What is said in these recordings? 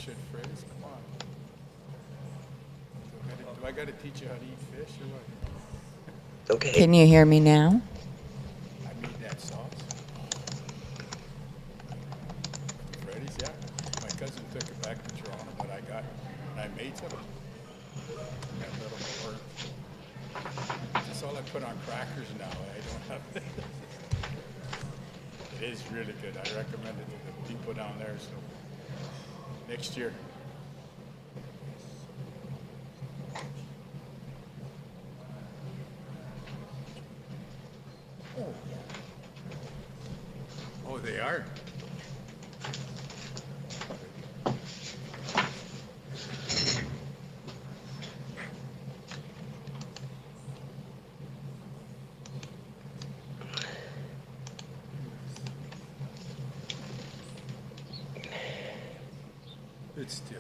should, Freddy's. Come on. Do I got to teach you how to eat fish or what? Okay. Can you hear me now? I made that sauce. Freddy's, yeah. My cousin took it back to Toronto, but I made some. Got a little more. That's all I put on crackers now. I don't have it. It is really good. I recommend it to the people down there. So next year. Oh, they are. It's still.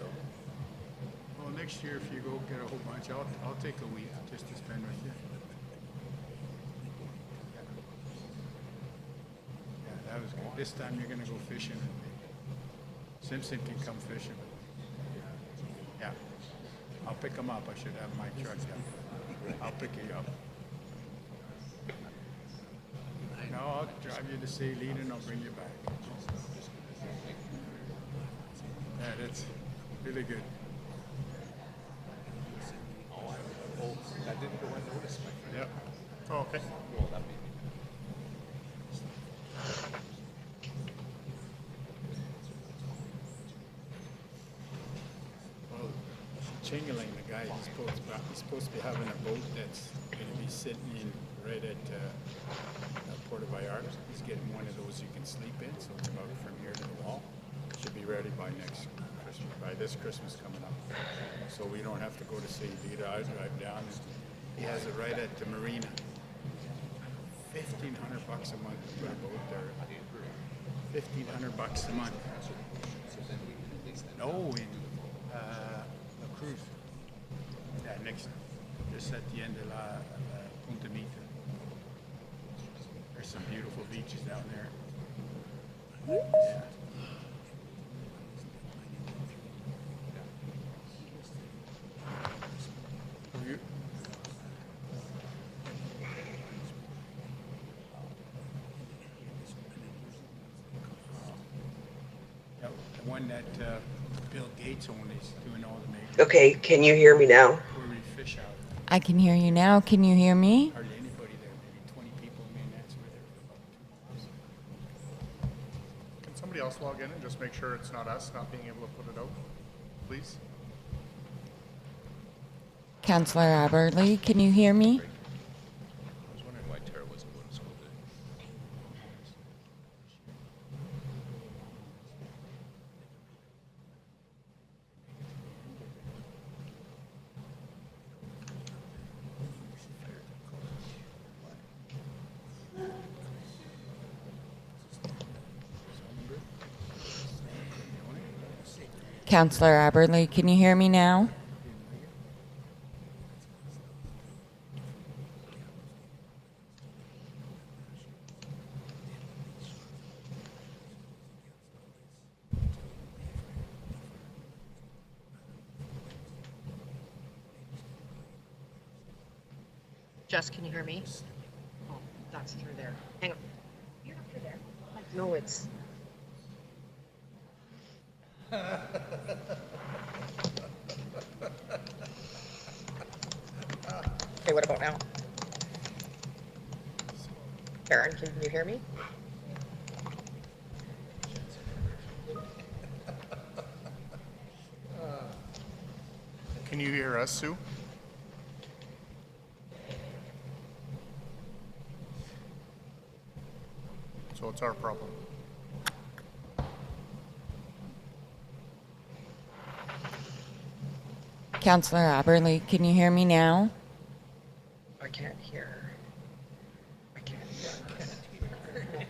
Well, next year, if you go get a whole bunch, I'll take a week just to spend with you. Yeah, that was good. This time you're gonna go fishing. Simpson can come fishing. Yeah, I'll pick him up. I should have my truck. Yeah. I'll pick you up. No, I'll drive you to Saline and I'll bring you back. Yeah, that's really good. Oh, that didn't go unnoticed, my friend. Yep. Oh, okay. Well, that made me. Well, Chingaling, the guy, he's supposed to be having a boat that's going to be sitting in right at Puerto Vallarta. He's getting one of those you can sleep in, so it's about from here to the wall. Should be ready by next Christmas, by this Christmas coming up. So we don't have to go to Saylita. I drive down. He has it right at the marina. $1,500 a month to put a boat there. $1,500 a month. No, in La Cruz. Yeah, next, just at the end of Punta Mita. There's some beautiful beaches down there. Yeah. You, yeah, the one that Bill Gates owned is doing all the maintenance. Okay, can you hear me now? Where we fish out. I can hear you now. Can you hear me? Hardly anybody there, maybe 20 people. I mean, that's where they're for about 2 miles. Can somebody else log in and just make sure it's not us not being able to put it out, please? Councillor Aberley, can you hear me? I was wondering why Tara wasn't going to school today. Councillor Aberley, can you hear me now? Jess, can you hear me? Oh, that's through there. Hang on. You're not through there. No, it's. Okay, what about now? Karen, can you hear me? Can you hear us, Sue? So it's our problem. Councillor Aberley, can you hear me now? I can't hear. I can't hear. Can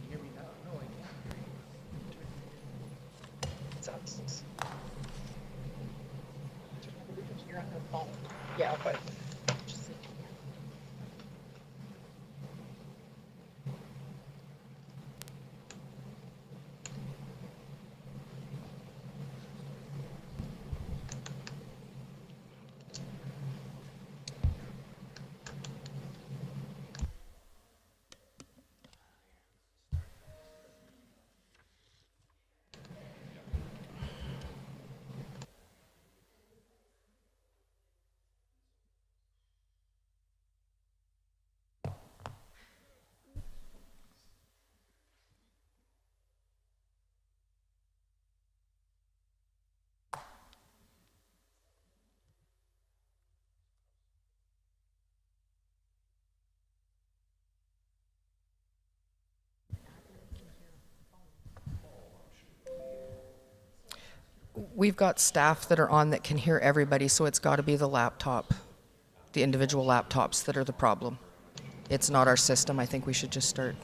you hear me now? No, I can't. Sounds. You're on the phone. Yeah, but. Just see. we've got staff that are on that can hear everybody, so it's got to be the laptop, the individual laptops that are the problem. It's not our system. I think we should just start.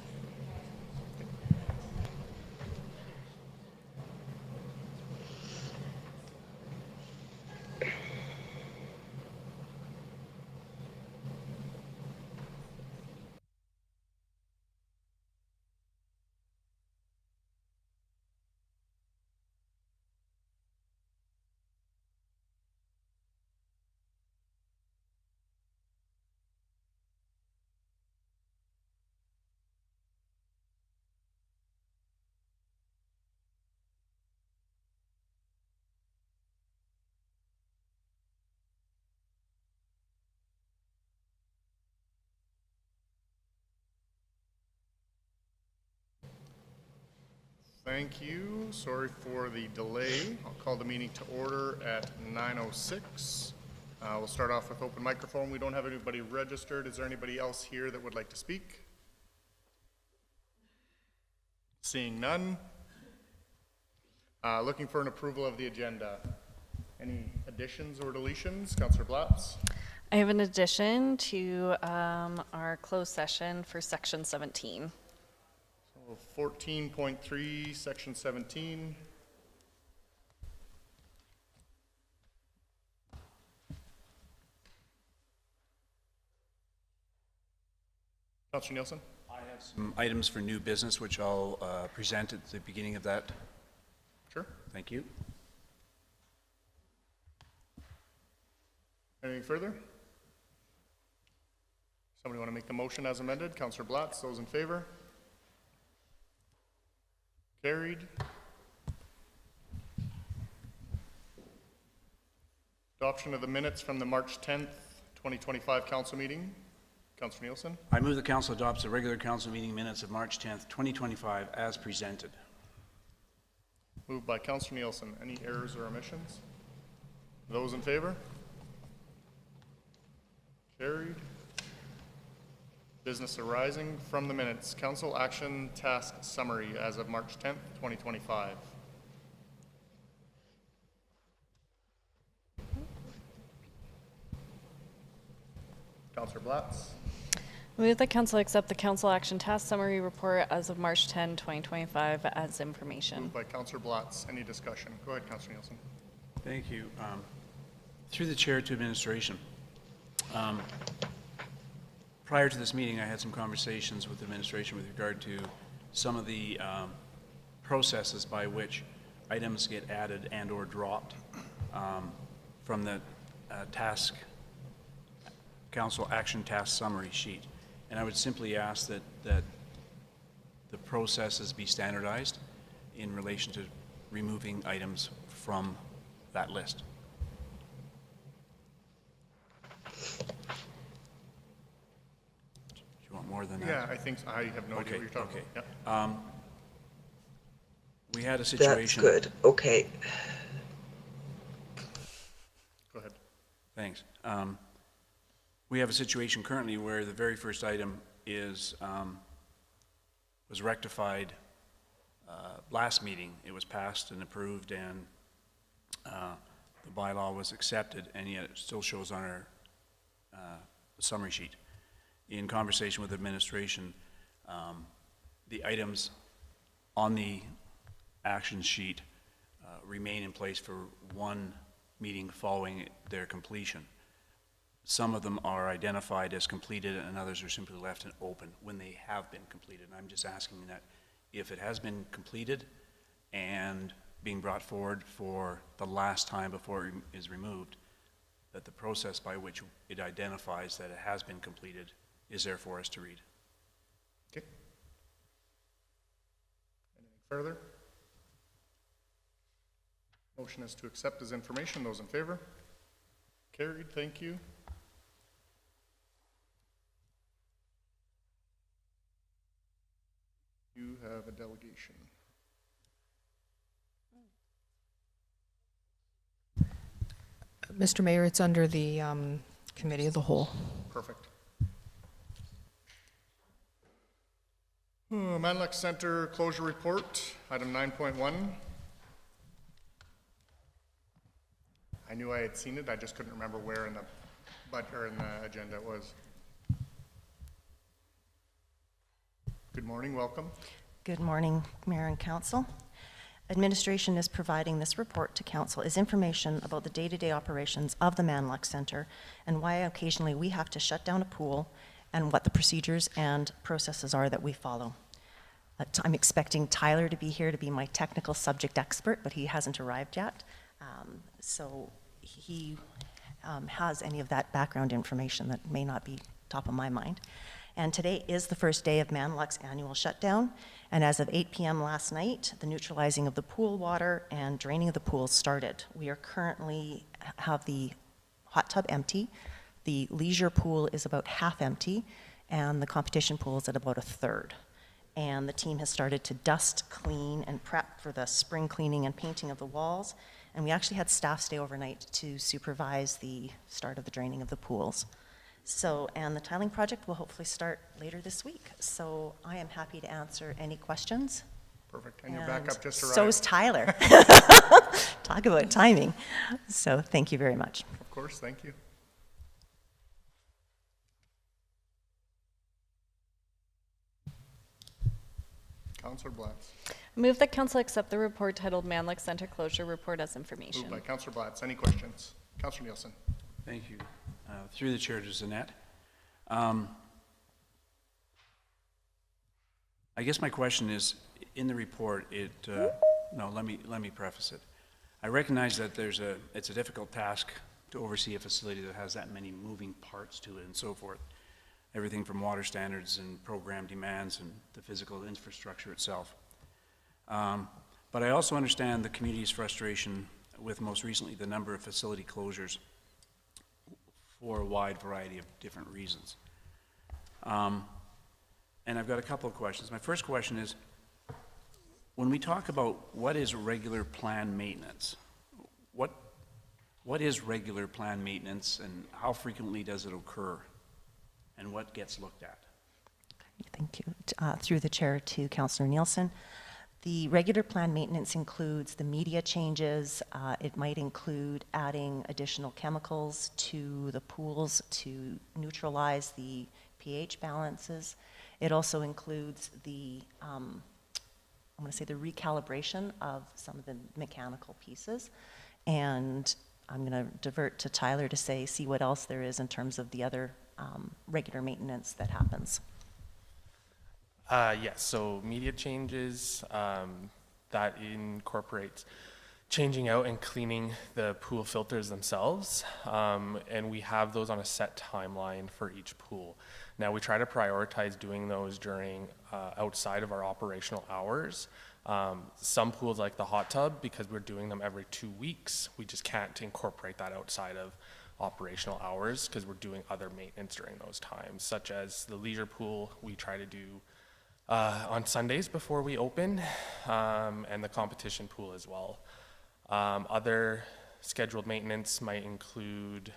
Thank you. Sorry for the delay. I'll call the meeting to order at 9:06. We'll start off with open microphone. We don't have anybody registered. Is there anybody else here that would like to speak? Seeing none. Looking for an approval of the agenda. Any additions or deletions? Councillor Blatz? I have an addition to our closed session for section 17. 14.3, section 17. Councillor Nielsen? I have some items for new business, which I'll present at the beginning of that. Sure. Thank you. Anything further? Somebody want to make the motion as amended? Councillor Blatz, those in favor? Carried. Adoption of the minutes from the March 10th, 2025 council meeting. Councillor Nielsen? I move the council adopts the regular council meeting minutes of March 10th, 2025 as presented. Moved by Councillor Nielsen. Any errors or omissions? Those in favor? Carried. Business arising from the minutes. Council action task summary as of March 10th, 2025. Councillor Blatz. Move that council accept the council action task summary report as of March 10, 2025 as information. Moved by Councillor Blatz. Any discussion? Go ahead, Councillor Nielsen. Thank you. Through the chair to administration. Prior to this meeting, I had some conversations with administration with regard to some of the processes by which items get added and or dropped from the council action task summary sheet. And I would simply ask that the processes be standardized in relation to removing items from that list. Do you want more than that? Yeah, I think I have no idea what you're talking about. Yeah. We had a That's situation. good. Okay. Go ahead. Thanks. We have a situation currently where the very first item is was rectified last meeting. It was passed and approved, and the bylaw was accepted, and yet it still shows on our summary sheet. In conversation with administration, the items on the action sheet remain in place for one meeting following their completion. Some of them are identified as completed and others are simply left open when they have been completed. And I'm just asking that if it has been completed and being brought forward for the last time before it is removed, that the process by which it identifies that it has been completed is there for us to read. Okay. Anything further? Motion is to accept as information. Those in favor? Carried. Thank you. You have a delegation. Mr. Mayor, it's under the committee of the whole. Perfect. Manluk Center closure report, item 9.1. knew I had seen it, I just couldn't remember where in the, in the agenda it was. Good morning, welcome. Good morning, Mayor and Council. Administration is providing this report to Council as information about the day-to-day operations of the Manluk Centre and why occasionally we have to shut down a pool and what the procedures and processes are that we follow. I'm expecting Tyler to be here to be my technical subject expert, but he hasn't arrived yet. So he has any of that background information that may not be top of my mind. And today is the first day of Manluk's annual shutdown. And as of 8 p.m. last night, the neutralizing of the pool water and draining of the pools started. We are currently have the hot tub empty. The leisure pool is about half empty, and the competition pool is at about a third. And the team has started to dust, clean, and prep for the spring cleaning and painting of the walls. And we actually had staff stay overnight to supervise the start of the draining of the pools. So, and the tiling project will hopefully start later this week. So I am happy to answer any questions. Perfect, and your backup just arrived. So's Tyler. Talk about timing. So thank you very much. Of course, thank you. Councillor Blatz. Move that council accept the report titled Manluk Center Closure Report as information. Moved by Councillor Blatz. Any questions? Councillor Nielsen. Thank you. Through the chair to Zanette. I guess my question is, in the report, no, let me preface it. I recognize that it's a difficult task to oversee a facility that has that many moving parts to it and so forth. Everything from water standards and program demands and the physical infrastructure itself. But I also understand the community's frustration with most recently the number of facility closures for a wide variety of different reasons. And I've got a couple of questions. My first question is, when we talk about what is regular plan maintenance, what is regular plan maintenance and how frequently does it occur and what gets looked at? Thank you. Through the chair to Councillor Nielsen. The regular plan maintenance includes the media changes. It might include adding additional chemicals to the pools to neutralize the pH balances. It also includes the, I'm going to say the recalibration of some of the mechanical pieces. And I'm going to divert to Tyler to see what else there is in terms of the other regular maintenance that happens. Yes, so media changes, that incorporates changing out and cleaning the pool filters themselves, and we have those on a set timeline for each pool. Now we try to prioritize doing those during outside of our operational hours. Some pools like the hot tub, because we're doing them every 2 weeks, we just can't incorporate that outside of operational hours because we're doing other maintenance during those times, such as the leisure pool we try to do on Sundays before we open, and the competition pool as well. Other scheduled maintenance might include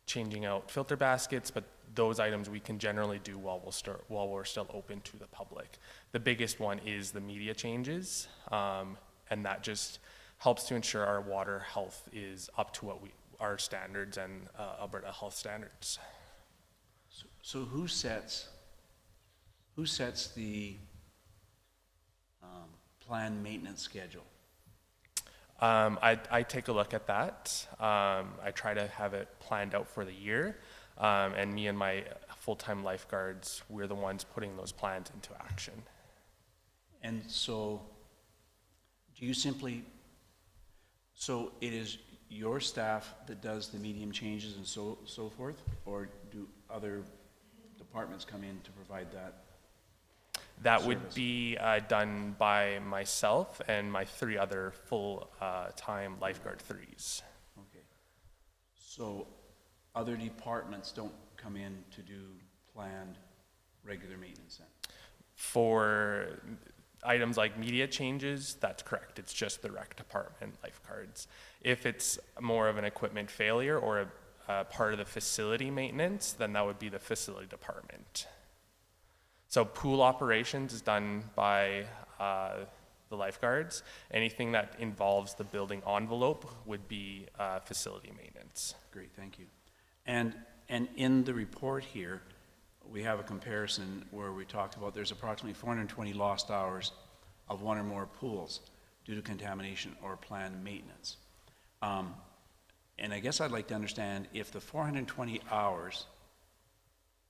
changing out filter baskets, but those items we can generally do while we're still open to the public. The biggest one is the media changes, and that just helps to ensure our water health is up to what our standards and Alberta health standards. So who sets the planned maintenance schedule? I take a look at that. I try to have it planned out for the year, and me and my full-time lifeguards, we're the ones putting those plans into action. And so, so it is your staff that does the medium changes and so forth, or do other departments come in to provide that? That would be done by myself and my 3 other full-time lifeguard 3s. Okay. So other departments don't come in to do planned regular maintenance then? For items like media changes, that's correct. It's just the rec department lifeguards. If it's more of an equipment failure or a part of the facility maintenance, then that would be the facility department. So pool operations is done by the lifeguards. Anything that involves the building envelope would be facility maintenance. Great, thank you. And in the report here, we have a comparison where we talked about there's approximately 420 lost hours of one or more pools due to contamination or planned maintenance. And I guess I'd like to understand if the 420 hours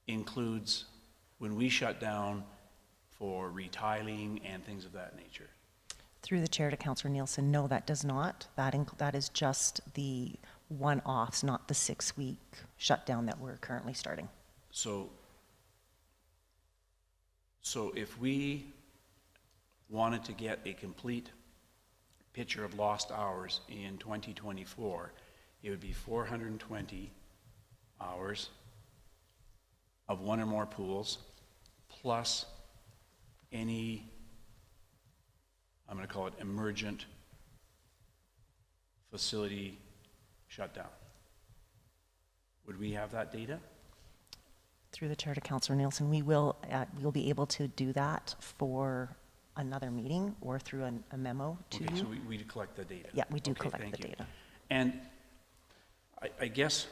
includes when we shut down for retiling and things of that nature. Through the chair to Councillor Nielsen, no, that does not. That is just the one-offs, not the 6-week shutdown that we're currently starting. So if we wanted to get a complete picture of lost hours in 2024, it would be 420 hours of one or more pools, plus any, I'm going to call it emergent facility shutdown. Would we have that data? Through the chair to Councillor Nielsen, we'll be able to do that for another meeting or through a memo to Okay, you. so we collect the data. Yeah, we do Okay, collect thank the you. data. And I guess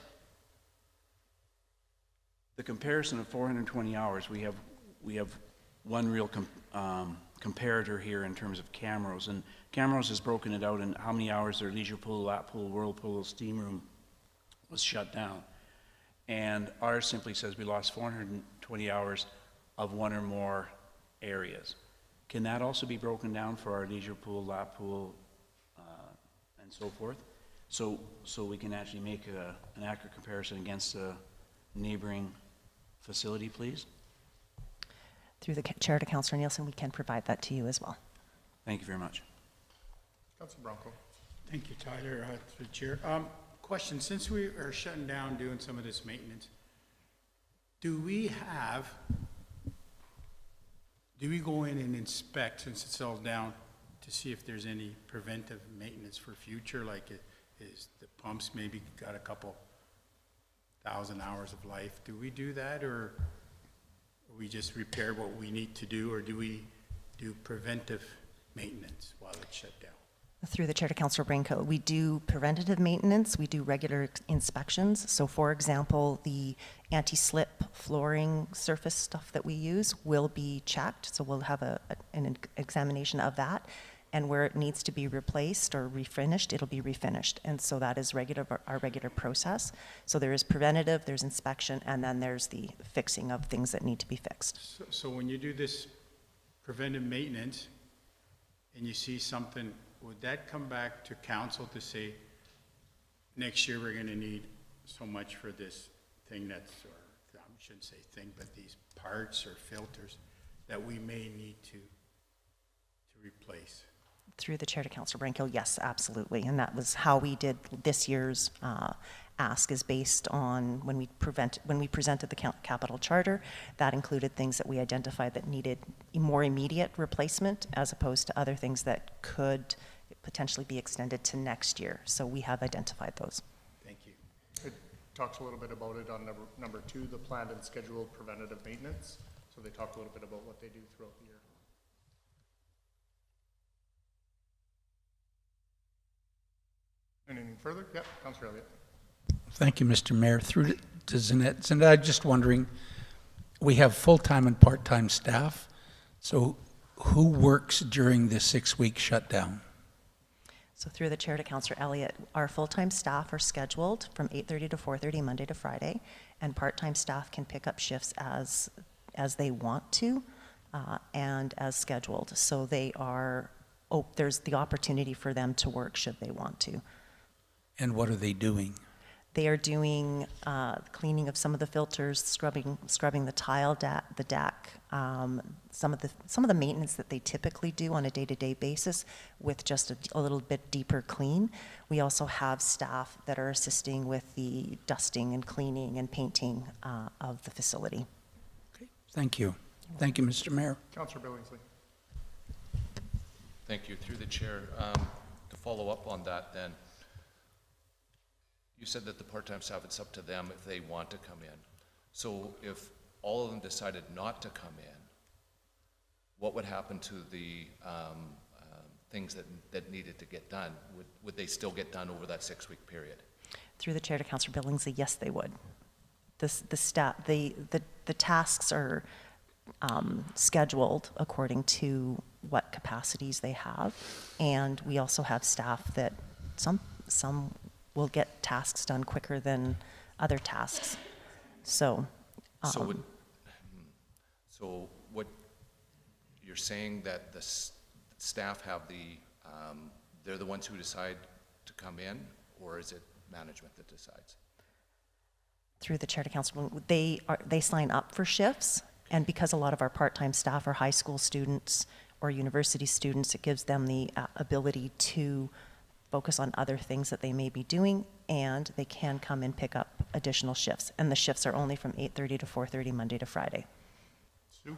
the comparison of 420 hours, we have one real comparator here in terms of Camrose, and Camrose has broken it out in how many hours their leisure pool, lap pool, whirlpool, steam room was shut down. And ours simply says we lost 420 hours of one or more areas. Can that also be broken down for our leisure pool, lap pool, and so forth? So we can actually make an accurate comparison against a neighboring facility, please? Through the chair to Councillor Nielsen, we can provide that to you as well. Thank you very much. Councilor Bronco. Thank you, Tyler, through the chair. Question, since we are shutting down doing some of this maintenance, do we go in and inspect, since it's all down, to see if there's any preventive maintenance for future, like is the pumps maybe got a couple thousand hours of life? Do we do that, or we just repair what we need to do, or do we do preventive maintenance while it's shut down? Through the chair to Councillor Braincoat, we do preventative maintenance, we do regular inspections. So for example, the anti-slip flooring surface stuff that we use will be checked. So we'll have an examination of that. And where it needs to be replaced or refinished, it'll be refinished. And so that is our regular process. So there is preventative, there's inspection, and then there's the fixing of things that need to be fixed. So when you do this preventive maintenance and you see something, would that come back to council to say, next year we're going to need so much for this thing that's, or I shouldn't say thing, but these parts or filters that we may need to replace? Through the chair to Councillor Branco, yes, absolutely. And that was how we did this year's ask, is based on when we presented the capital charter. That included things that we identified that needed more immediate replacement, as opposed to other things that could potentially be extended to next year. So we have identified those. Thank you. It talks a little bit about it on number 2, the planned and scheduled preventative maintenance. So they talk a little bit about what they do throughout the year. Anything further? Yeah, Councillor Elliott. Thank you, Mr. Mayor. Through to Zanette. Zanette, I'm just wondering, we have full-time and part-time staff, so who works during the 6-week shutdown? So through the chair to Councillor Elliott, our full-time staff are scheduled from 8:30 to 4:30 Monday to Friday, and part-time staff can pick up shifts as they want to and as scheduled. So they are, there's the opportunity for them to work should they want to. And what are they doing? They are doing cleaning of some of the filters, scrubbing the tile, the deck, some of the maintenance that they typically do on a day-to-day basis with just a little bit deeper clean. We also have staff that are assisting with the dusting and cleaning and painting of the facility. Okay, thank you. Thank you, Mr. Mayor. Councillor Billingsley. Thank you. Through the chair, to follow up on that then, you said that the part-time staff, it's up to them if they want to come in. So if all of them decided not to come in, what would happen to the things that needed to get done, would they still get done over that 6-week period? Through the chair to Councillor Billingsley, yes, they would. The tasks are scheduled according to what capacities they have, and we also have staff that some will get tasks done quicker than other tasks. So what you're saying that the staff have they're the ones who decide to come in, or is it management that decides? through the chair to Councillor, they sign up for shifts, and because a lot of our part-time staff are high school students or university students, it gives them the ability to focus on other things that they may be doing, and they can come and pick up additional shifts. And the shifts are only from 8:30 to 4:30, Monday to Friday. Sue?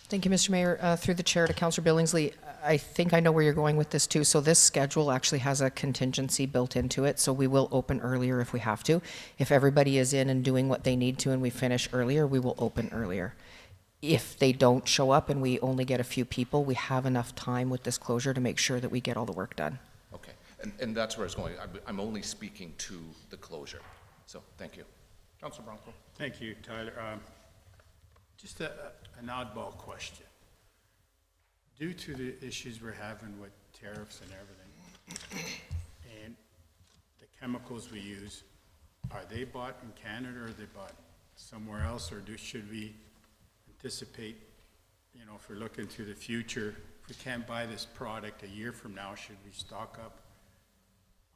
Thank you, Mr. Mayor. Through the chair to Councillor Billingsley, I think I know where you're going with this too. So this schedule actually has a contingency built into it, so we will open earlier if we have to. If everybody is in and doing what they need to and we finish earlier, we will open earlier. If they don't show up and we only get a few people, we have enough time with this closure to make sure that we get all the work done. Okay, and that's where I was going. I'm only speaking to the closure. So, thank you. Councillor Bronco? Thank you, Tyler. Just an oddball question. Due to the issues we're having with tariffs and everything, and the chemicals we use, are they bought in Canada or are they bought somewhere else, or should we anticipate, you know, if we're looking to the future, if we can't buy this product a year from now, should we stock up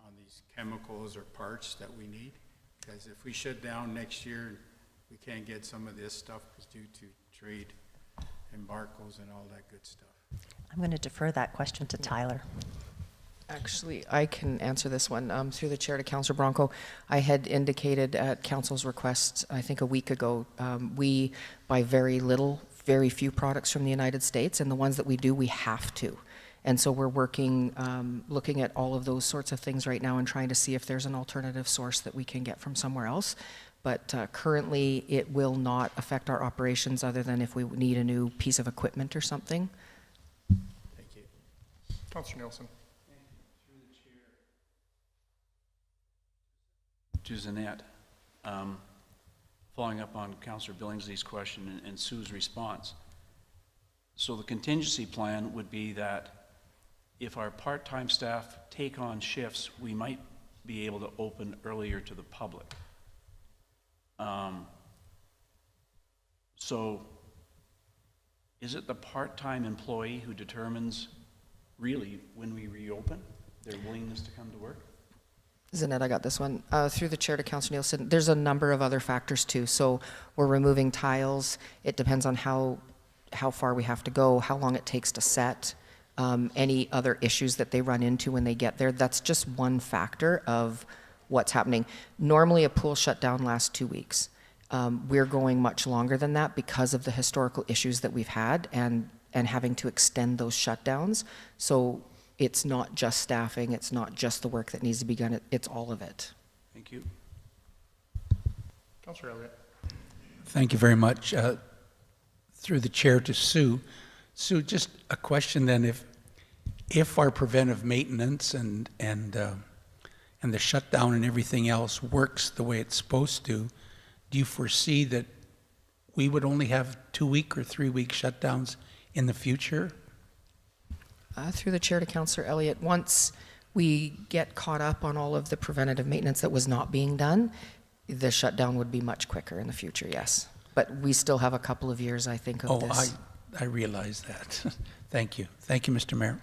on these chemicals or parts that we need? Because if we shut down next year and we can't get some of this stuff due to trade embargoes and all that good stuff. I'm going to defer that question to Tyler. Actually, I can answer this one. Through the chair to Councillor Bronco, I had indicated at Council's request, I think a week ago, we buy very few products from the United States, and the ones that we do, we have to. And so we're working, looking at all of those sorts of things right now and trying to see if there's an alternative source that we can get from somewhere else. But currently, it will not affect our operations other than if we need a new piece of equipment or something. Thank you. Councillor Nielsen? To Zanette, following up on Councillor Billingsley's question and Sue's response. So the contingency plan would be that if our part-time staff take on shifts, we might be able to open earlier to the public. So is it the part-time employee who determines really when we reopen, their willingness to come to work? Zanette, I got this one. Through the chair to Councillor Nielsen, there's a number of other factors too. So we're removing tiles. It depends on how far we have to go, how long it takes to set, any other issues that they run into when they get there. That's just one factor of what's happening. Normally a pool shutdown lasts 2 weeks. We're going much longer than that because of the historical issues that we've had and having to extend those shutdowns. So it's not just staffing, it's not just the work that needs to be done, it's all of it. Thank you. Councillor Elliott? Thank you very much. Through the chair to Sue. Sue, just a question then, if our preventive maintenance and the shutdown and everything else works the way it's supposed to, do you foresee that we would only have 2-week or 3-week shutdowns in the future? Through the chair to Councillor Elliott, once we get caught up on all of the preventative maintenance that was not being done, the shutdown would be much quicker in the future, yes. But we still have a couple of years, I think, of this. I realize that. Thank you. Thank you, Mr. Mayor.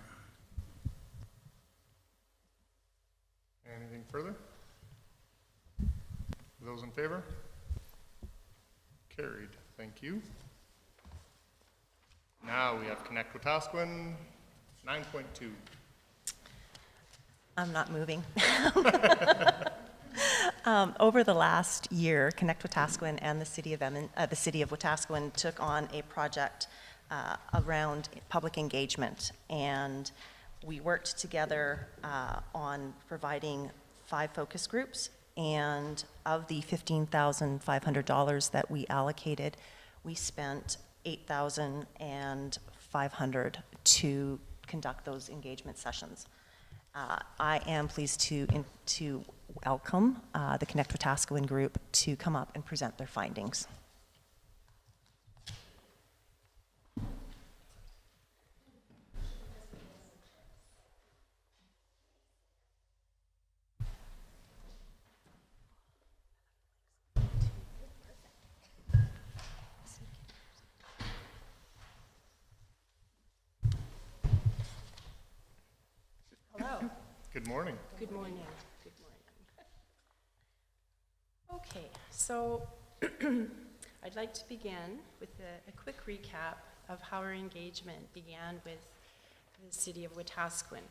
Anything further? Those in favor? Carried. Thank you. Now we have Connect Wetaskiwin, 9.2. I'm not moving. Over the last year, Connect Wetaskiwin and the city of Wetaskiwin took on a project around public engagement, and we worked together on providing 5 focus groups. And of the $15,500 that we allocated, we spent $8,500 to conduct those engagement sessions. I am pleased to welcome the Connect Wetaskiwin group to come up and present their findings. Hello. Good morning. Good morning. Good morning. Okay, so I'd like to begin with a quick recap of how our engagement began with the city of Wetaskiwin.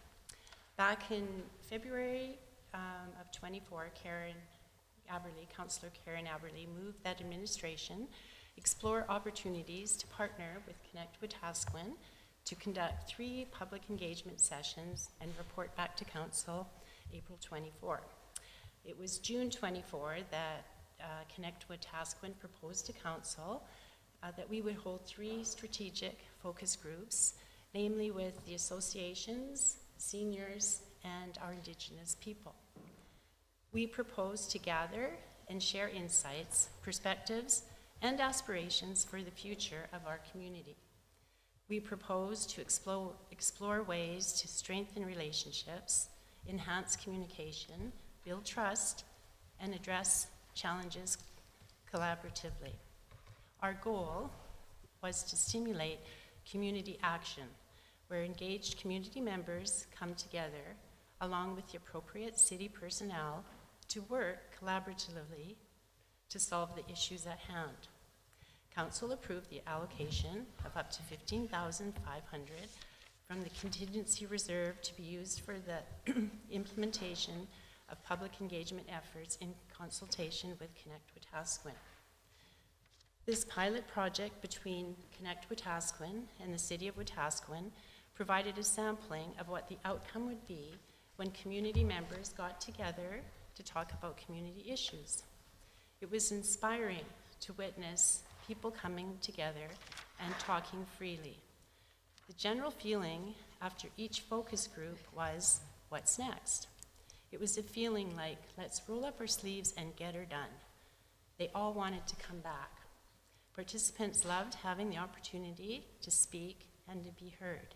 Back in February of 24, Councillor Karen Aberley moved that administration explore opportunities to partner with Connect Wetaskiwin to conduct 3 public engagement sessions and report back to Council April 24. It was June 24 that Connect Wetaskiwin proposed to Council that we would hold 3 strategic focus groups, namely with the associations, seniors, and our Indigenous people. We proposed to gather and share insights, perspectives, and aspirations for the future of our community. We propose to explore ways to strengthen relationships, enhance communication, build trust, and address challenges collaboratively. Our goal was to stimulate community action, where engaged community members come together, along with the appropriate city personnel, to work collaboratively to solve the issues at hand. Council approved the allocation of up to $15,500 from the contingency reserve to be used for the implementation of public engagement efforts in consultation with Connect Wetaskiwin. This pilot project between Connect Wetaskiwin and the City of Wetaskiwin provided a sampling of what the outcome would be when community members got together to talk about community issues. It was inspiring to witness people coming together and talking freely. The general feeling after each focus group was, what's next? It was a feeling like, let's roll up our sleeves and get her done. They all wanted to come back. Participants loved having the opportunity to speak and to be heard.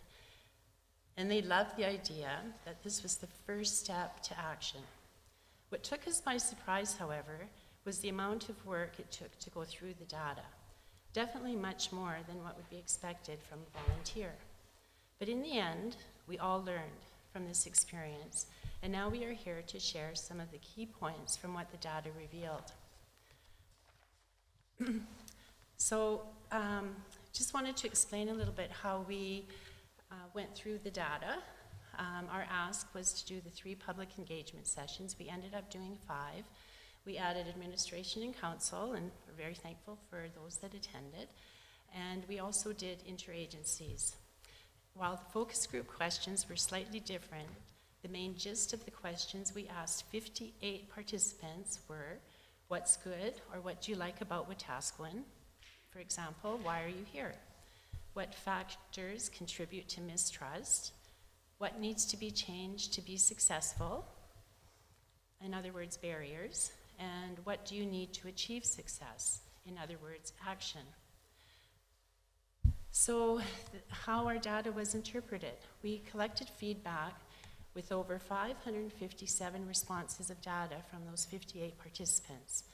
And they loved the idea that this was the first step to action. What took us by surprise, however, was the amount of work it took to go through the data. Definitely much more than what would be expected from a volunteer. But in the end, we all learned from this experience, and now we are here to share some of the key points from what the data revealed. So, just wanted to explain a little bit how we went through the data. Our ask was to do the 3 public engagement sessions. We ended up doing 5. We added administration and council, and we're very thankful for those that attended. And we also did interagencies. While the focus group questions were slightly different, the main gist of the questions we asked 58 participants were, what's good or what do you like about Wetaskiwin? For example, why are you here? What factors contribute to mistrust? What needs to be changed to be successful? In other words, barriers. And what do you need to achieve success? In other words, action. So, how our data was interpreted. We collected feedback with over 557 responses of data from those 58 participants.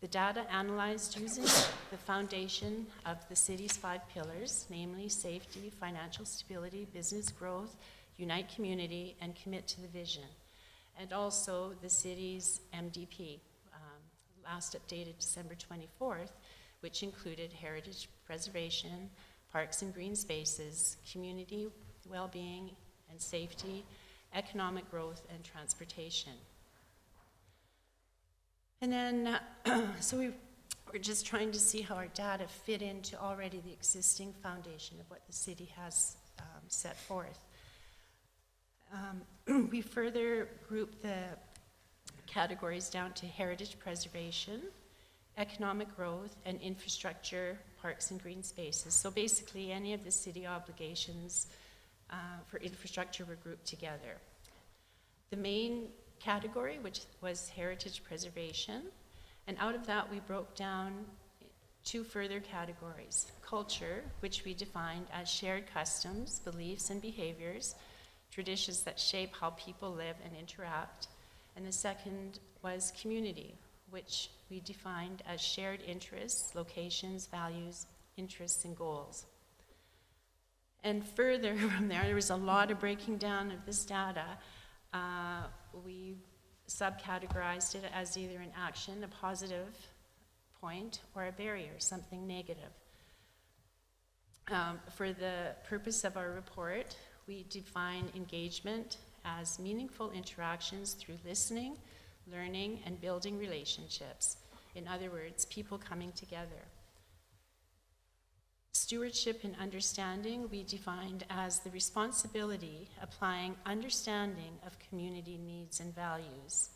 The data analyzed using the foundation of the city's 5 pillars, namely safety, financial stability, business growth, unite community, and commit to the vision. And also the city's MDP, last updated December 24th, which included heritage preservation, parks and green spaces, community well-being and safety, economic growth, and transportation. And then, so we're just trying to see how our data fit into already the existing foundation of what the city has set forth. We further grouped the categories down to heritage preservation, economic growth, and infrastructure, parks and green spaces. So basically any of the city obligations for infrastructure were grouped together. The main category, which was heritage preservation, and out of that we broke down 2 further categories. Culture, which we defined as shared customs, beliefs, and behaviors, traditions that shape how people live and interact. And the second was community, which we defined as shared interests, locations, values, interests, and goals. And further from there was a lot of breaking down of this data. We subcategorized it as either an action, a positive point, or a barrier, something negative. For the purpose of our report, we define engagement as meaningful interactions through listening, learning, and building relationships. In other words, people coming together. Stewardship and understanding we defined as the responsibility applying understanding of community needs and values.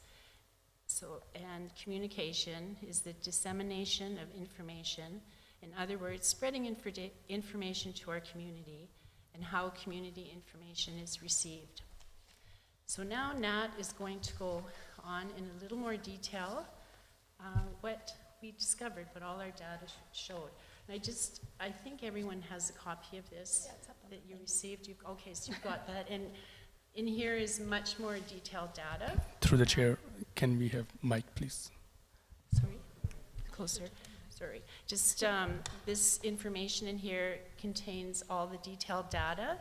And communication is the dissemination of information. In other words, spreading information to our community and how community information is received. So now Nat is going to go on in a little more detail what we discovered, what all our data showed. And I think everyone has a copy of this that you received. Okay, so you've got that. And in here is much more detailed data. Through the chair, can we have Mike, please? Sorry, closer. Sorry. Just this information in here contains all the detailed data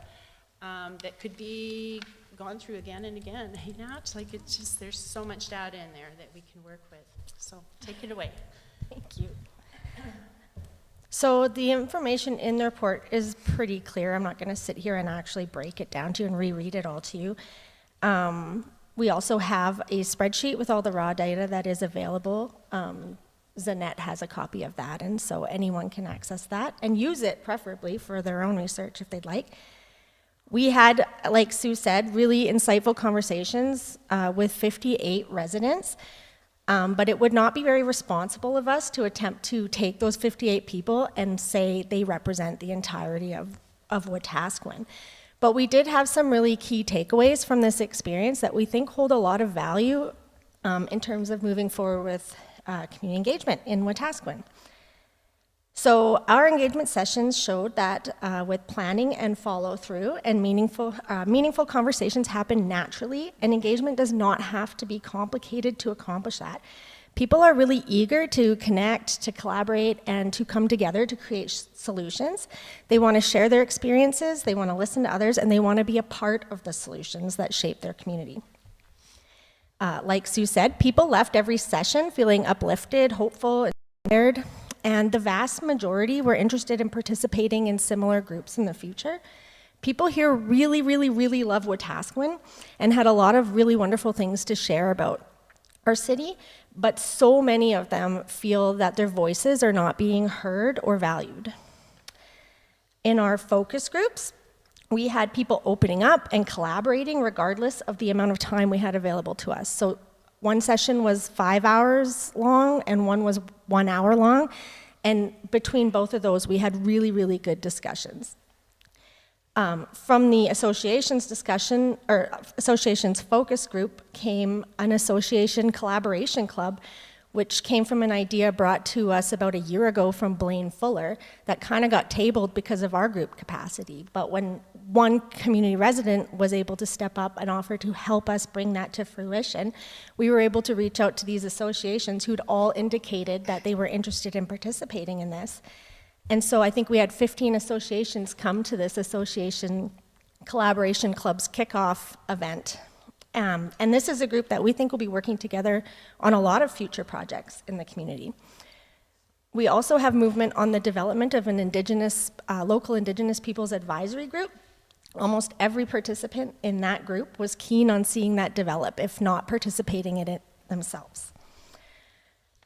that could be gone through again and again. Hey, Nat, like it's just, there's so much data in there that we can work with. So take it away. Thank you. So the information in the report is pretty clear. I'm not going to sit here and actually break it down to you and reread it all to you. We also have a spreadsheet with all the raw data that is available. Zanette has a copy of that, and so anyone can access that and use it preferably for their own research if they'd like. We had, like Sue said, really insightful conversations with 58 residents. But it would not be very responsible of us to attempt to take those 58 people and say they represent the entirety of Wetaskiwin. But we did have some really key takeaways from this experience that we think hold a lot of value in terms of moving forward with community engagement in Wetaskiwin. So our engagement sessions showed that with planning and follow through and meaningful conversations happen naturally, and engagement does not have to be complicated to accomplish that. People are really eager to connect, to collaborate, and to come together to create solutions. They want to share their experiences, they want to listen to others, and they want to be a part of the solutions that shape their community. Like Sue said, people left every session feeling uplifted, hopeful, inspired. And the vast majority were interested in participating in similar groups in the future. People here really, really, really love Wetaskiwin and had a lot of really wonderful things to share about our city, but so many of them feel that their voices are not being heard or valued. In our focus groups, we had people opening up and collaborating regardless of the amount of time we had available to us. So one session was 5 hours long and one was 1 hour long. And between both of those, we had really, really good discussions. From the association's discussion, or association's focus group, came an association collaboration club, which came from an idea brought to us about a year ago from Blaine Fuller that kind of got tabled because of our group capacity. But when one community resident was able to step up and offer to help us bring that to fruition, we were able to reach out to these associations who'd all indicated that they were interested in participating in this. And so I think we had 15 associations come to this association collaboration club's kickoff event. And this is a group that we think will be working together on a lot of future projects in the community. We also have movement on the development of an local Indigenous peoples advisory group. Almost every participant in that group was keen on seeing that develop, if not participating in it themselves.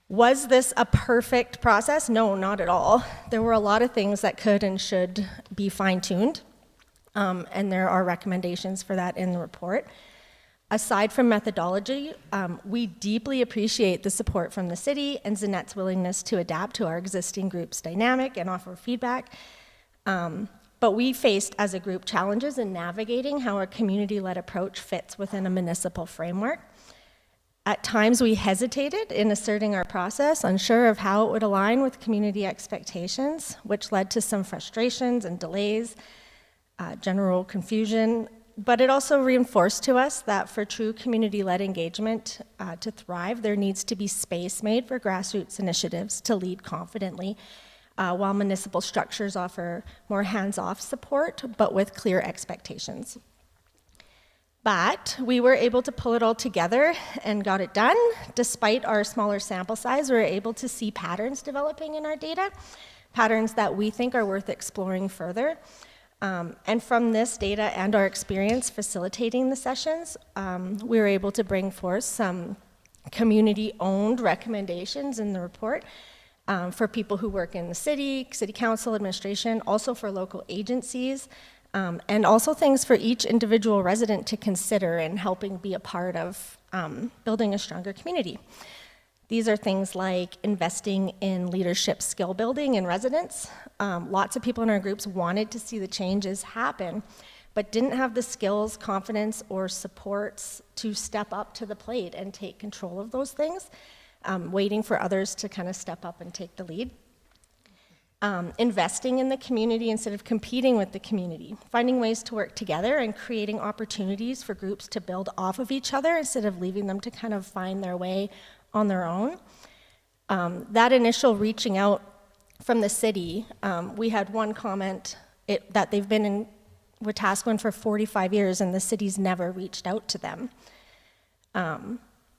Was this a perfect process? No, not at all. There were a lot of things that could and should be fine-tuned, and there are recommendations for that in the report. Aside from methodology, we deeply appreciate the support from the city and Zanette's willingness to adapt to our existing group's dynamic and offer feedback. But we faced, as a group, challenges in navigating how a community-led approach fits within a municipal framework. At times, we hesitated in asserting our process, unsure of how it would align with community expectations, which led to some frustrations and delays, general confusion. But it also reinforced to us that for true community-led engagement to thrive, there needs to be space made for grassroots initiatives to lead confidently, while municipal structures offer more hands-off support, but with clear expectations. But we were able to pull it all together and got it done. Despite our smaller sample size, we were able to see patterns developing in our data, patterns that we think are worth exploring further. And from this data and our experience facilitating the sessions, we were able to bring forth some community-owned recommendations in the report for people who work in the city council, administration, also for local agencies, and also things for each individual resident to consider in helping be a part of building a stronger community. These are things like investing in leadership skill building in residents. Lots of people in our groups wanted to see the changes happen, but didn't have the skills, confidence, or supports to step up to the plate and take control of those things, waiting for others to kind of step up and take the lead. Investing in the community instead of competing with the community, finding ways to work together and creating opportunities for groups to build off of each other instead of leaving them to kind of find their way on their own. That initial reaching out from the city, we had one comment that they've been in Wetaskiwin for 45 years and the city's never reached out to them.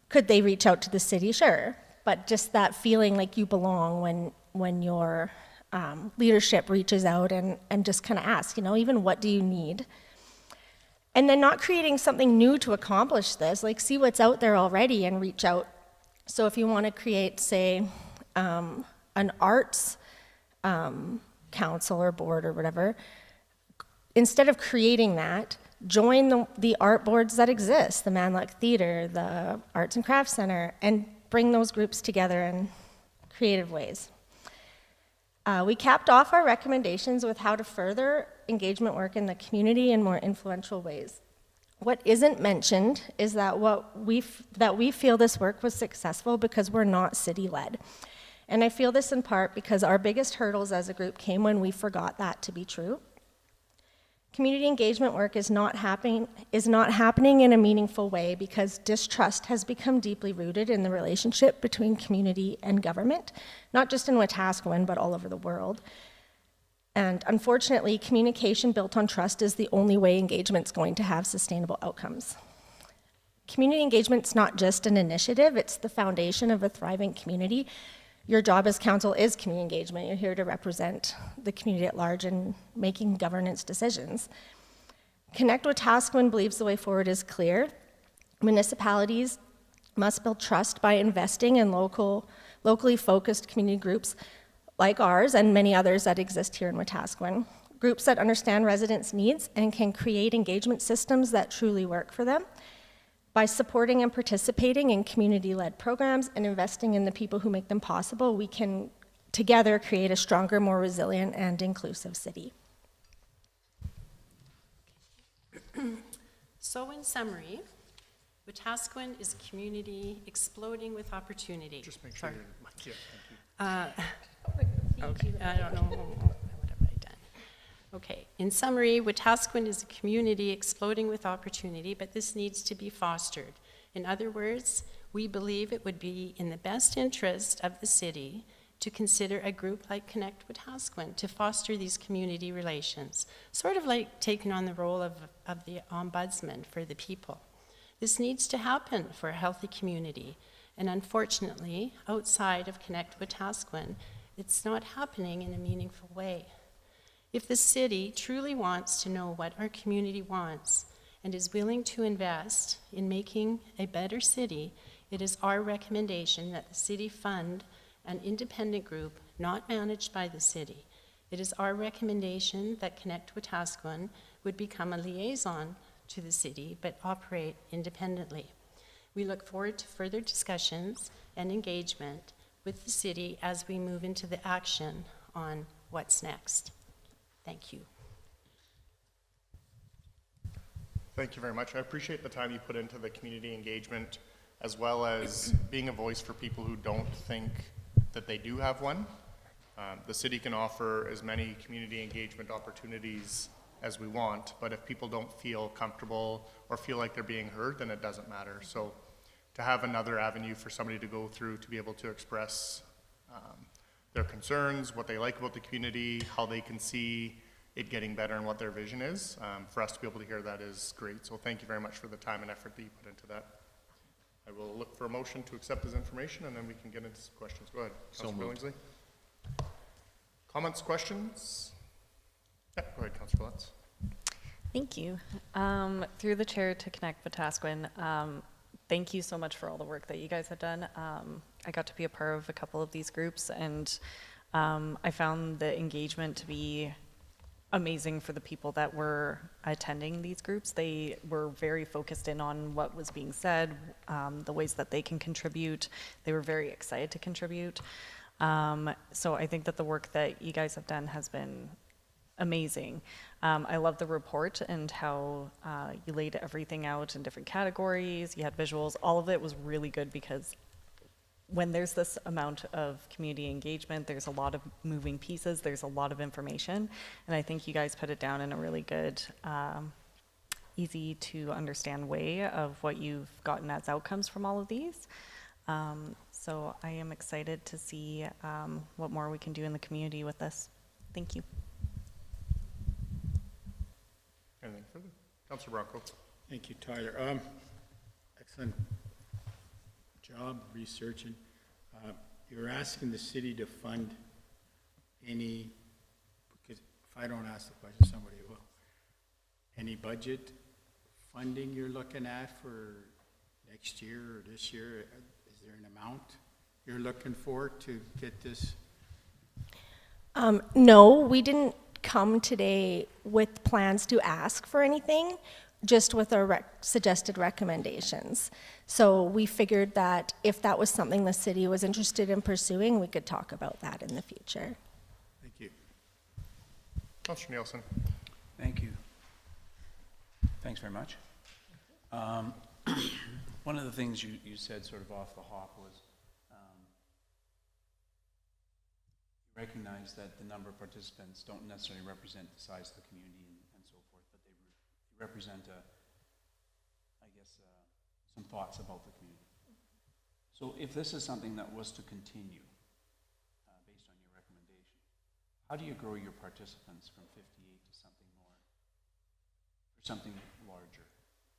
Could they reach out to the city? Sure, but just that feeling like you belong when your leadership reaches out and just kind of asks, even what do you need? And then not creating something new to accomplish this, like see what's out there already and reach out. So if you want to create, say, an arts council or board or whatever, instead of creating that, join the art boards that exist, the Manluk Theater, the Arts and Crafts Center, and bring those groups together in creative ways. We capped off our recommendations with how to further engagement work in the community in more influential ways. What isn't mentioned is that we feel this work was successful because we're not city-led. And I feel this in part because our biggest hurdles as a group came when we forgot that to be true. Community engagement work is not happening in a meaningful way because distrust has become deeply rooted in the relationship between community and government, not just in Wetaskiwin, but all over the world. And unfortunately, communication built on trust is the only way engagement's going to have sustainable outcomes. Community engagement's not just an initiative, it's the foundation of a thriving community. Your job as council is community engagement. You're here to represent the community at large and making governance decisions. Connect Wetaskiwin believes the way forward is clear. Municipalities must build trust by investing in locally focused community groups like ours and many others that exist here in Wetaskiwin. Groups that understand residents' needs and can create engagement systems that truly work for them. By supporting and participating in community-led programs and investing in the people who make them possible, we can together create a stronger, more resilient, and inclusive city. So in summary, Wetaskiwin is a community exploding with opportunity. Just make sure you're, Okay, I don't know, what have I done? Okay, in summary, Wetaskiwin is a community exploding with opportunity, but this needs to be fostered. In other words, we believe it would be in the best interest of the city to consider a group like Connect Wetaskiwin to foster these community relations, sort of like taking on the role of the ombudsman for the people. This needs to happen for a healthy community, and unfortunately, outside of Connect Wetaskiwin, it's not happening in a meaningful way. If the city truly wants to know what our community wants and is willing to invest in making a better city, it is our recommendation that the city fund an independent group not managed by the city. It is our recommendation that Connect Wetaskiwin would become a liaison to the city but operate independently. We look forward to further discussions and engagement with the city as we move into the action on what's next. Thank you. Thank you very much. I appreciate the time you put into the community engagement, as well as being a voice for people who don't think that they do have one. The city can offer as many community engagement opportunities as we want, but if people don't feel comfortable or feel like they're being heard, then it doesn't matter. So to have another avenue for somebody to go through to be able to express their concerns, what they like about the community, how they can see it getting better and what their vision is, for us to be able to hear that is great. So thank you very much for the time and effort that you put into that. I will look for a motion to accept this information, and then we can get into some questions. Go ahead, Councilor Billingsley. Comments, questions? Yeah, go ahead, Councilor BYLAWS. Thank you. Through the chair to connect Wetaskiwin, thank you so much for all the work that you guys have done. I got to be a part of a couple of these groups, and I found the engagement to be amazing for the people that were attending these groups. They were very focused in on what was being said, the ways that they can contribute. They were very excited to contribute. So I think that the work that you guys have done has been amazing. I love the report and how you laid everything out in different categories. You had visuals. All of it was really good, because when there's this amount of community engagement, there's a lot of moving pieces, there's a lot of information, and I think you guys put it down in a really good, easy to understand way of what you've gotten as outcomes from all of these. So I am excited to see what more we can do in the community with this. Thank you. Anything further? Councilor Bronco. Thank you, Tyler. Excellent job researching. You're asking the city to fund any, because if I don't ask the question, somebody will. Any budget funding you're looking at for next year or this year? Is there an amount you're looking for to get this? No, we didn't come today with plans to ask for anything, just with our suggested recommendations. So we figured that if that was something the city was interested in pursuing, we could talk about that in the future. Thank you. Councilor Nielsen. Thank you. Thanks very much. One of the things you said sort of off the hop was you recognize that the number of participants don't necessarily represent the size of the community and so forth, but they represent, I guess, some thoughts about the community. So if this is something that was to continue, based on your recommendation, how do you grow your participants from 58 to something more, or something larger,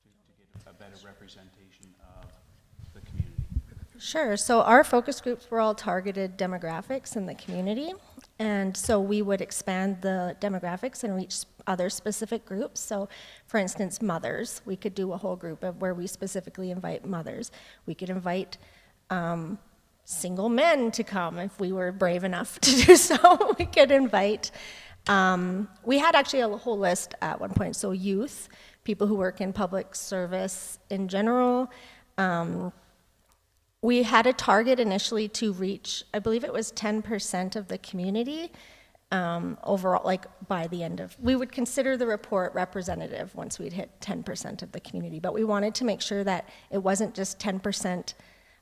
to get a better representation of the community? Sure. So our focus groups were all targeted demographics in the community. And so we would expand the demographics and reach other specific groups. So for instance, mothers, we could do a whole group of where we specifically invite mothers. We could invite single men to come if we were brave enough to do so. We could invite, we had actually a whole list at one point. So youth, people who work in public service in general. We had a target initially to reach, I believe it was 10% of the community overall, like by the end of, we would consider the report representative once we'd hit 10% of the community, but we wanted to make sure that it wasn't just 10%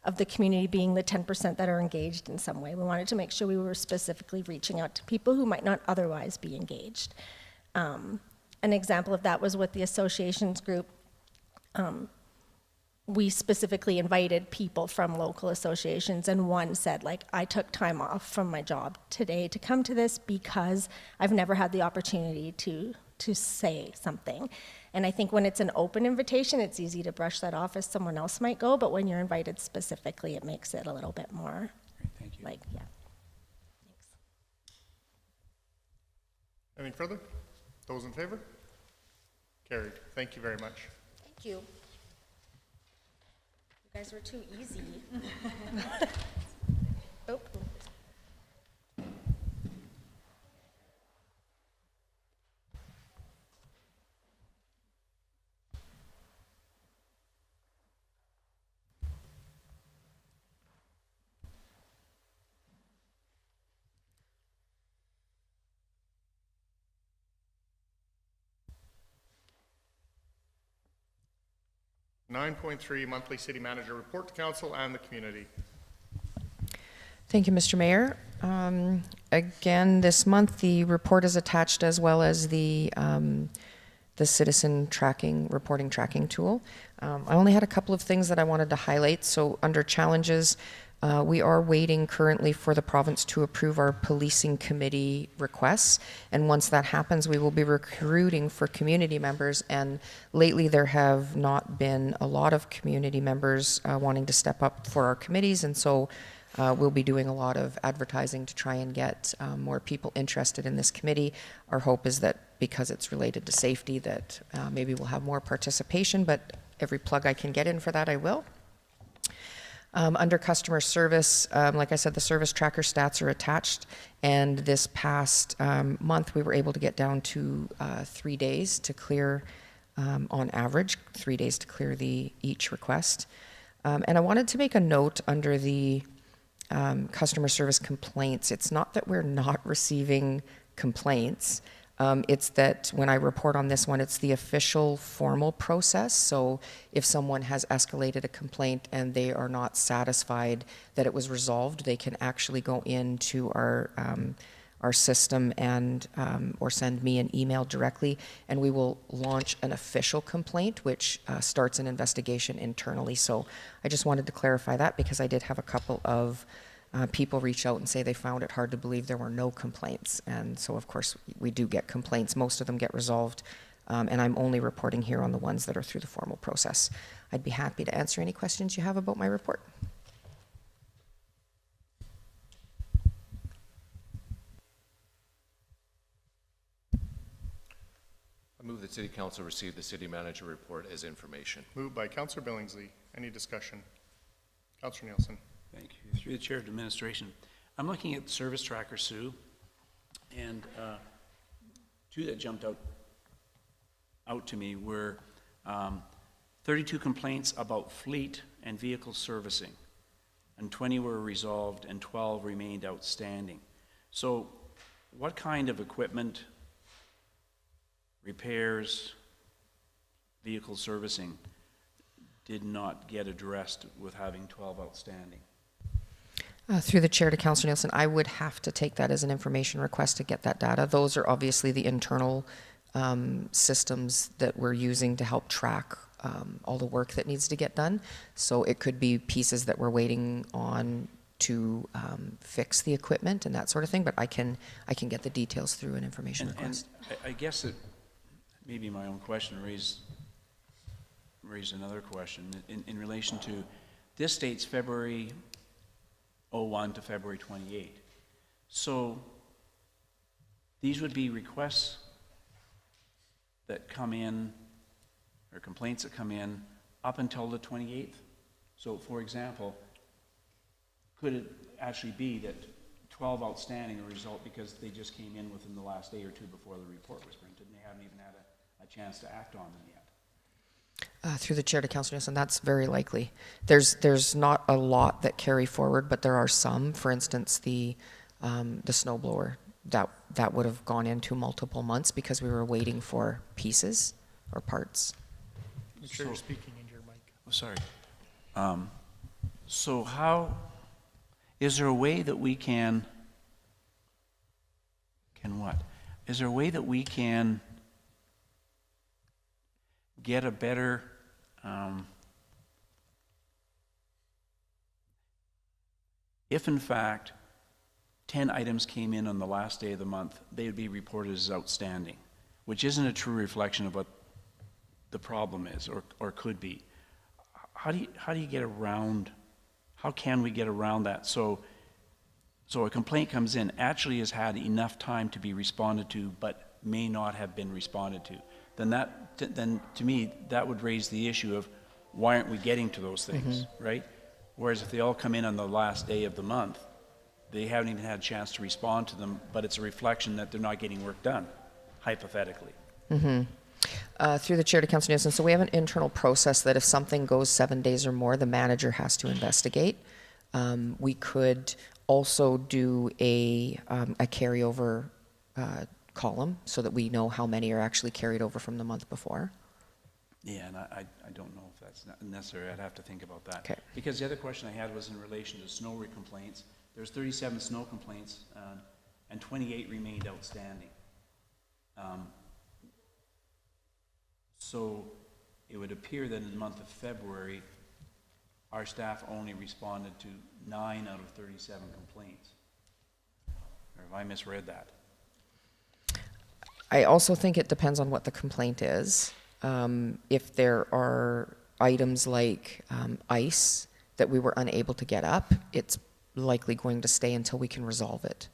of the community being the 10% that are engaged in some way. We wanted to make sure we were specifically reaching out to people who might not otherwise be engaged. An example of that was with the associations group. We specifically invited people from local associations, and one said, like, I took time off from my job today to come to this because I've never had the opportunity to say something. And I think when it's an open invitation, it's easy to brush that off as someone else might go, but when you're invited specifically, it makes it a little bit more, Great, thank you. like, yeah. Thanks. Anything further? Those in favor? Carried. Thank you very much. Thank you. You guys were too easy. Oh. 9.3, monthly city manager report to council and the community. Thank you, Mr. Mayor. Again, this month, the report is attached as well as the citizen reporting tracking tool. I only had a couple of things that I wanted to highlight. So under challenges, we are waiting currently for the province to approve our policing committee requests. And once that happens, we will be recruiting for community members. And lately, there have not been a lot of community members wanting to step up for our committees. And so we'll be doing a lot of advertising to try and get more people interested in this committee. Our hope is that because it's related to safety, that maybe we'll have more participation, but every plug I can get in for that, I will. Under customer service, like I said, the service tracker stats are attached, and this past month we were able to get down to 3 days to clear, on average, 3 days to clear each request. And I wanted to make a note under the customer service complaints. It's not that we're not receiving complaints. It's that when I report on this one, it's the official formal process. So if someone has escalated a complaint and they are not satisfied that it was resolved, they can actually go into our system and or send me an email directly, and we will launch an official complaint, which starts an investigation internally. So I just wanted to clarify that because I did have a couple of people reach out and say they found it hard to believe there were no complaints. And so, of course, we do get complaints. Most of them get resolved, and I'm only reporting here on the ones that are through the formal process. I'd be happy to answer any questions you have about my report. I move that City Council receive the city manager report as information. Moved by Councillor Billingsley. Any discussion? Councillor Nielsen. Thank you. Through the Chair of Administration, I'm looking at Service Tracker Sue, and two that jumped out to me were 32 complaints about fleet and vehicle servicing, and 20 were resolved and 12 remained outstanding. So what kind of equipment, repairs, vehicle servicing did not get addressed with having 12 outstanding? Through the chair to Councillor Nielsen, I would have to take that as an information request to get that data. Those are obviously the internal systems that we're using to help track all the work that needs to get done. So it could be pieces that we're waiting on to fix the equipment and that sort of thing, but I can get the details through an information request. And I guess it maybe my own question raised another question in relation to this state's February 01 to February 28. So these would be requests that come in, or complaints that come in up until the 28th. So for example, could it actually be that 12 outstanding are a result because they just came in within the last day or two before the report was printed and they haven't even had a chance to act on them yet? Through the chair to Councillor Nielsen, that's very likely. There's not a lot that carry forward, but there are some. For instance, the snow blower, that would have gone into multiple months because we were waiting for pieces or parts. I'm sure you're speaking into your mic. Oh, sorry. So how, is there a way that we can what? Is there a way that we can get a better if in fact 10 items came in on the last day of the month, they would be reported as outstanding, which isn't a true reflection of what the problem is or could be. How do you get around, how can we get around that? So a complaint comes in, actually has had enough time to be responded to, but may not have been responded to. Then to me, that would raise the issue of why aren't we getting to those things, right? Whereas if they all come in on the last day of the month, they haven't even had a chance to respond to them, but it's a reflection that they're not getting work done, hypothetically. Through the chair to Councillor Nielsen, so we have an internal process that if something goes 7 days or more, the manager has to investigate. We could also do a carryover column so that we know how many are actually carried over from the month before. Yeah, and I don't know if that's necessary. I'd have to think about that. Okay. Because the other question I had was in relation to snow complaints. There's 37 snow complaints, and 28 remained outstanding. So it would appear that in the month of February, our staff only responded to 9 out of 37 complaints. Or have I misread that? I also think it depends on what the complaint is. If there are items like ice that we were unable to get up, it's likely going to stay until we can resolve it.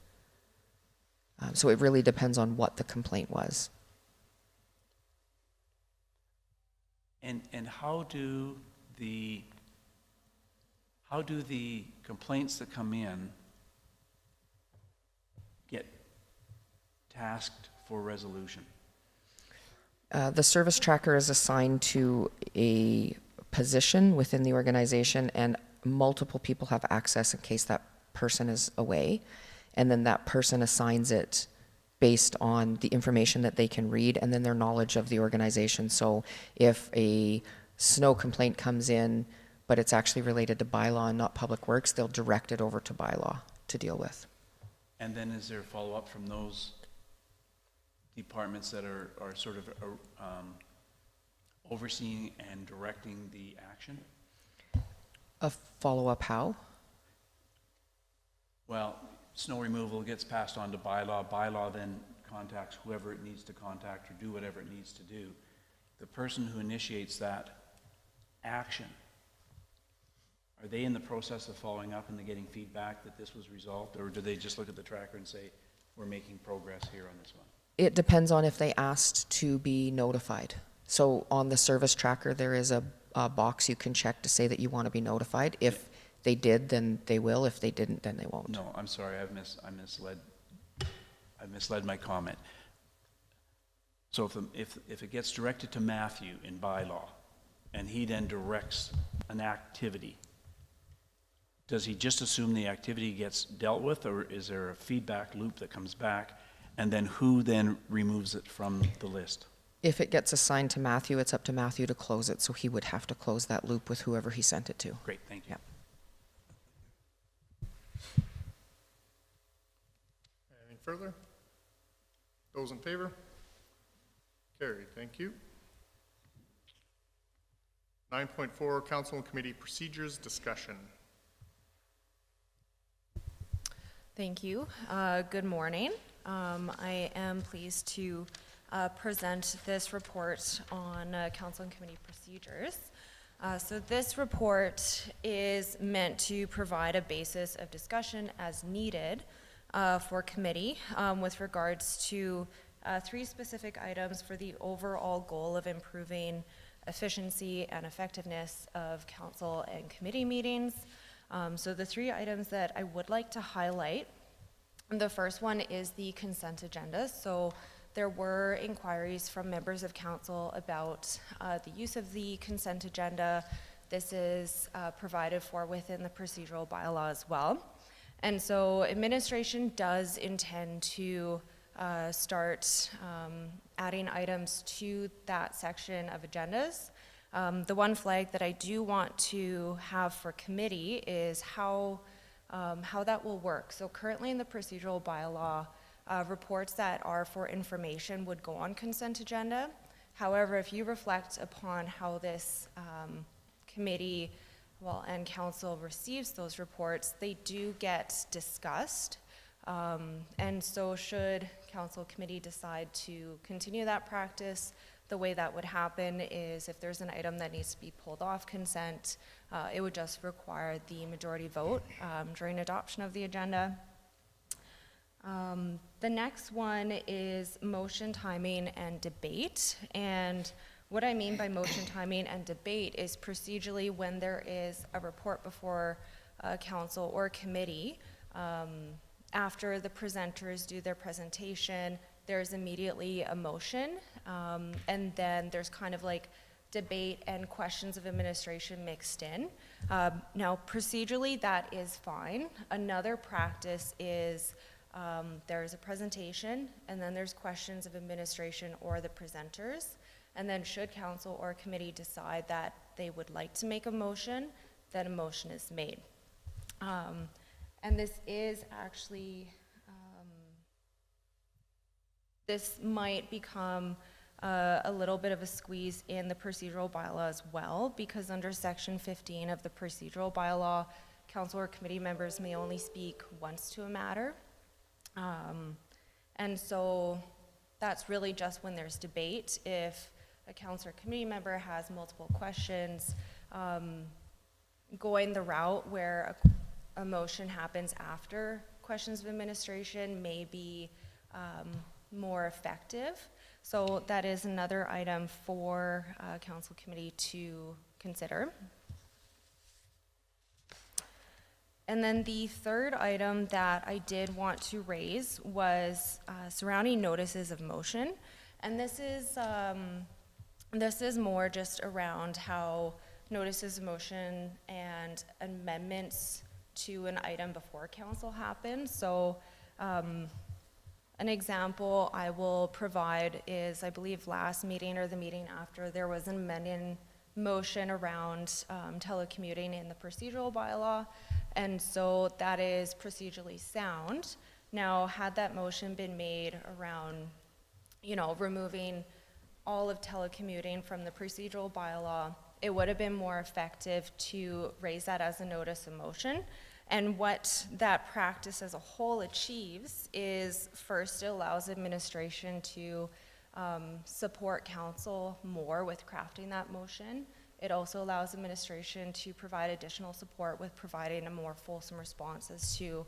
So it really depends on what the complaint was. And how do the complaints that come in get tasked for resolution? The service tracker is assigned to a position within the organization, and multiple people have access in case that person is away. And then that person assigns it based on the information that they can read and then their knowledge of the organization. So if a snow complaint comes in, but it's actually related to bylaw and not public works, they'll direct it over to bylaw to deal with. And then is there a follow-up from those departments that are sort of overseeing and directing the action? A follow-up how? Well, snow removal gets passed on to bylaw. Bylaw then contacts whoever it needs to contact or do whatever it needs to do. The person who initiates that action, are they in the process of following up and they're getting feedback that this was resolved? Or do they just look at the tracker and say, we're making progress here on this one? It depends on if they asked to be notified. So on the service tracker, there is a box you can check to say that you want to be notified. If they did, then they will. If they didn't, then they won't. No, I'm sorry, I misled my comment. So if it gets directed to Matthew in bylaw, and he then directs an activity, does he just assume the activity gets dealt with, or is there a feedback loop that comes back, and then who then removes it from the list? If it gets assigned to Matthew, it's up to Matthew to close it, so he would have to close that loop with whoever he sent it to. Great, thank you. Yep. Anything further? Those in favor? Carried, thank you. 9.4, Council and Committee Procedures Discussion. Thank you. Good morning. I am pleased to present this report on Council and Committee Procedures. So this report is meant to provide a basis of discussion as needed for committee with regards to 3 specific items for the overall goal of improving efficiency and effectiveness of council and committee meetings. So the 3 items that I would like to highlight, the first one is the consent agenda. So there were inquiries from members of council about the use of the consent agenda. This is provided for within the procedural bylaw as well. And so administration does intend to start adding items to that section of agendas. The one flag that I do want to have for committee is how that will work. So currently in the procedural bylaw, reports that are for information would go on consent agenda. However, if you reflect upon how this committee and council receives those reports, they do get discussed. And so should council committee decide to continue that practice, the way that would happen is if there's an item that needs to be pulled off consent, it would just require the majority vote during adoption of the agenda. The next one is motion timing and debate. And what I mean by motion timing and debate is procedurally when there is a report before council or committee, after the presenters do their presentation, there's immediately a motion, and then there's kind of like debate and questions of administration mixed in. Now, procedurally, that is fine. Another practice is there's a presentation, and then there's questions of administration or the presenters. And then should council or committee decide that they would like to make a motion, then a motion is made. And this is actually, this might become a little bit of a squeeze in the procedural bylaw as well, because under section 15 of the procedural bylaw, council or committee members may only speak once to a matter. And so that's really just when there's debate. If a council or committee member has multiple questions, going the route where a motion happens after questions of administration may be more effective. So that is another item for council committee to consider. And then the third item that I did want to raise was surrounding notices of motion. And this is more just around how notices of motion and amendments to an item before council happen. So an example I will provide is, I believe last meeting or the meeting after, there was an amending motion around telecommuting in the procedural bylaw, and so that is procedurally sound. Now, had that motion been made around, you know, removing all of telecommuting from the procedural bylaw, it would have been more effective to raise that as a notice of motion. And what that practice as a whole achieves is, first, it allows administration to support council more with crafting that motion. It also allows administration to provide additional support with providing a more fulsome response as to,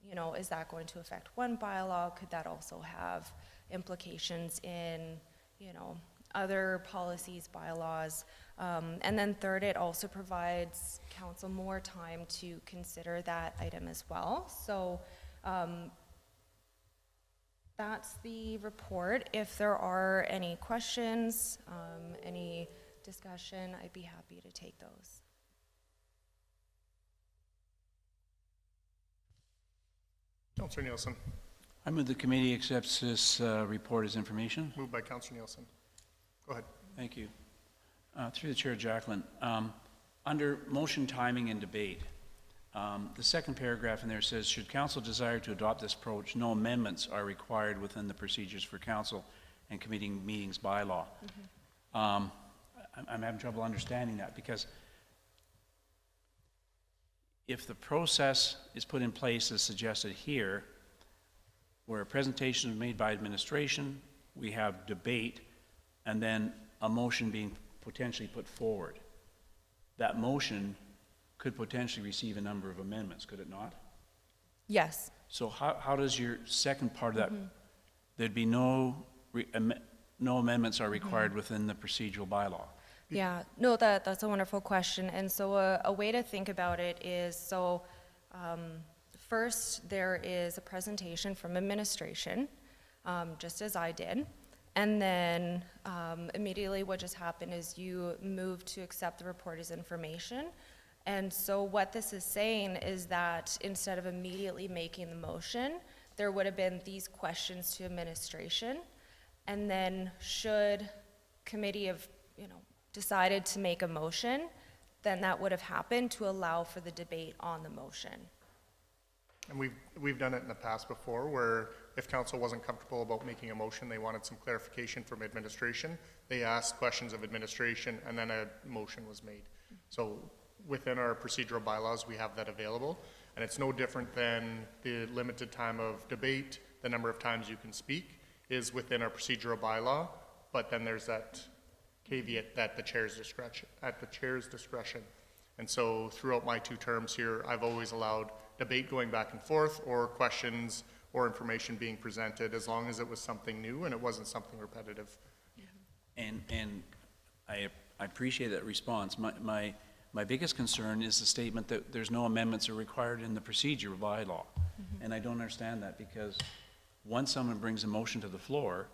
you know, is that going to affect one bylaw? Could that also have implications in, you know, other policies, bylaws? And then third, it also provides council more time to consider that item as well. So that's the report. If there are any questions, any discussion, I'd be happy to take those. Councillor Nielsen. I move the committee accepts this report as information. Moved by Councillor Nielsen. Go ahead. Thank you. Through the chair, Jacqueline. Under motion timing and debate, the second paragraph in there says, should council desire to adopt this approach, no amendments are required within the procedures for council and committee meetings bylaw. I'm having trouble understanding that, because if the process is put in place as suggested here, where a presentation is made by administration, we have debate, and then a motion being potentially put forward, that motion could potentially receive a number of amendments, could it not? Yes. So how does your second part of that, there'd be no amendments are required within the procedural bylaw? Yeah, no, that's a wonderful question. And so a way to think about it is, so first there is a presentation from administration, just as I did. And then immediately what just happened is you move to accept the report as information. And so what this is saying is that instead of immediately making the motion, there would have been these questions to administration. And then should committee have, you know, decided to make a motion, then that would have happened to allow for the debate on the motion. And we've done it in the past before, where if council wasn't comfortable about making a motion, they wanted some clarification from administration, they asked questions of administration, and then a motion was made. So within our procedural bylaws, we have that available, and it's no different than the limited time of debate. The number of times you can speak is within our procedural bylaw, but then there's that caveat that the chair's discretion. And so throughout my 2 terms here, I've always allowed debate going back and forth, or questions or information being presented, as long as it was something new and it wasn't something repetitive. And I appreciate that response. My biggest concern is the statement that there's no amendments are required in the procedure bylaw. And I don't understand that, because once someone brings a motion to the floor,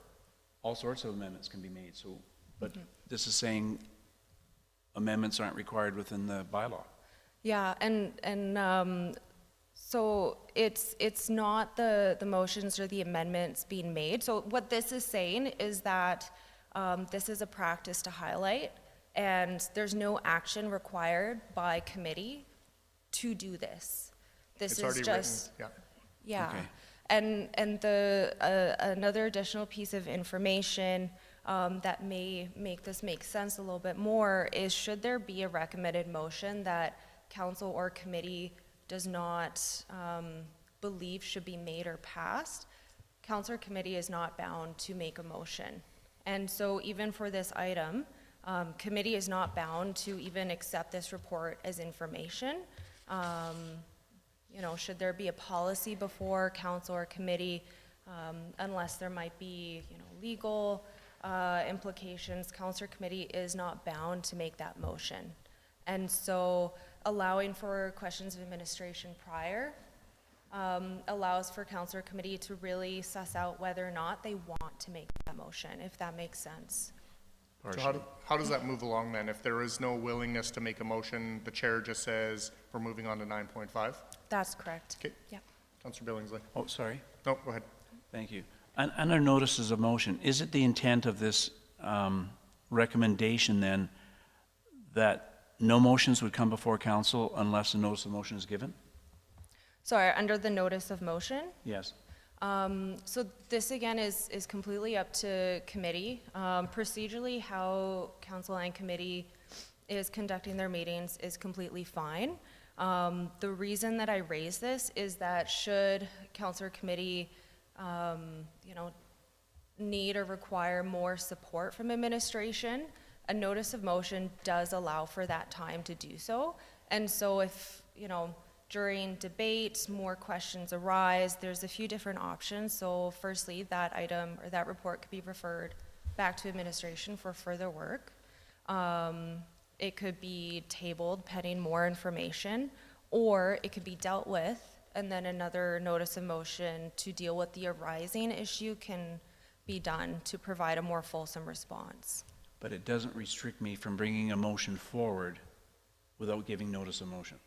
all sorts of amendments can be made. So, but this is saying amendments aren't required within the bylaw. Yeah, and so it's not the motions or the amendments being made. So what this is saying is that This is a practice to highlight, and there's no action required by committee to do this. This It's is already just, written, yeah. Okay. And the, another additional piece of information that may make this make sense a little bit more is, should there be a recommended motion that council or committee does not believe should be made or passed, council or committee is not bound to make a motion. And so even for this item, committee is not bound to even accept this report as information. You know, should there be a policy before council or committee, unless there might be, you know, legal implications, council or committee is not bound to make that motion. And so allowing for questions of administration prior allows for council or committee to really suss out whether or not they want to make that motion, if that makes sense. So how does that move along then? If there is no willingness to make a motion, the chair just says, we're moving on to 9.5? That's correct. Okay. Yep. Councillor Billingsley. Oh, sorry. No, go ahead. Thank you. Under notices of motion, is it the intent of this recommendation then that no motions would come before council unless a notice of motion is given? Sorry, under the notice of motion? Yes. So this again is completely up to committee. Procedurally, how council and committee is conducting their meetings is completely fine. The reason that I raise this is that should council or committee, you know, need or require more support from administration, a notice of motion does allow for that time to do so. And so if, you know, during debate, more questions arise, there's a few different options. So firstly, that item or that report could be referred back to administration for further work. It could be tabled pending more information, or it could be dealt with, and then another notice of motion to deal with the arising issue can be done to provide a more fulsome response. But it doesn't restrict me from bringing a motion forward without giving notice of motion.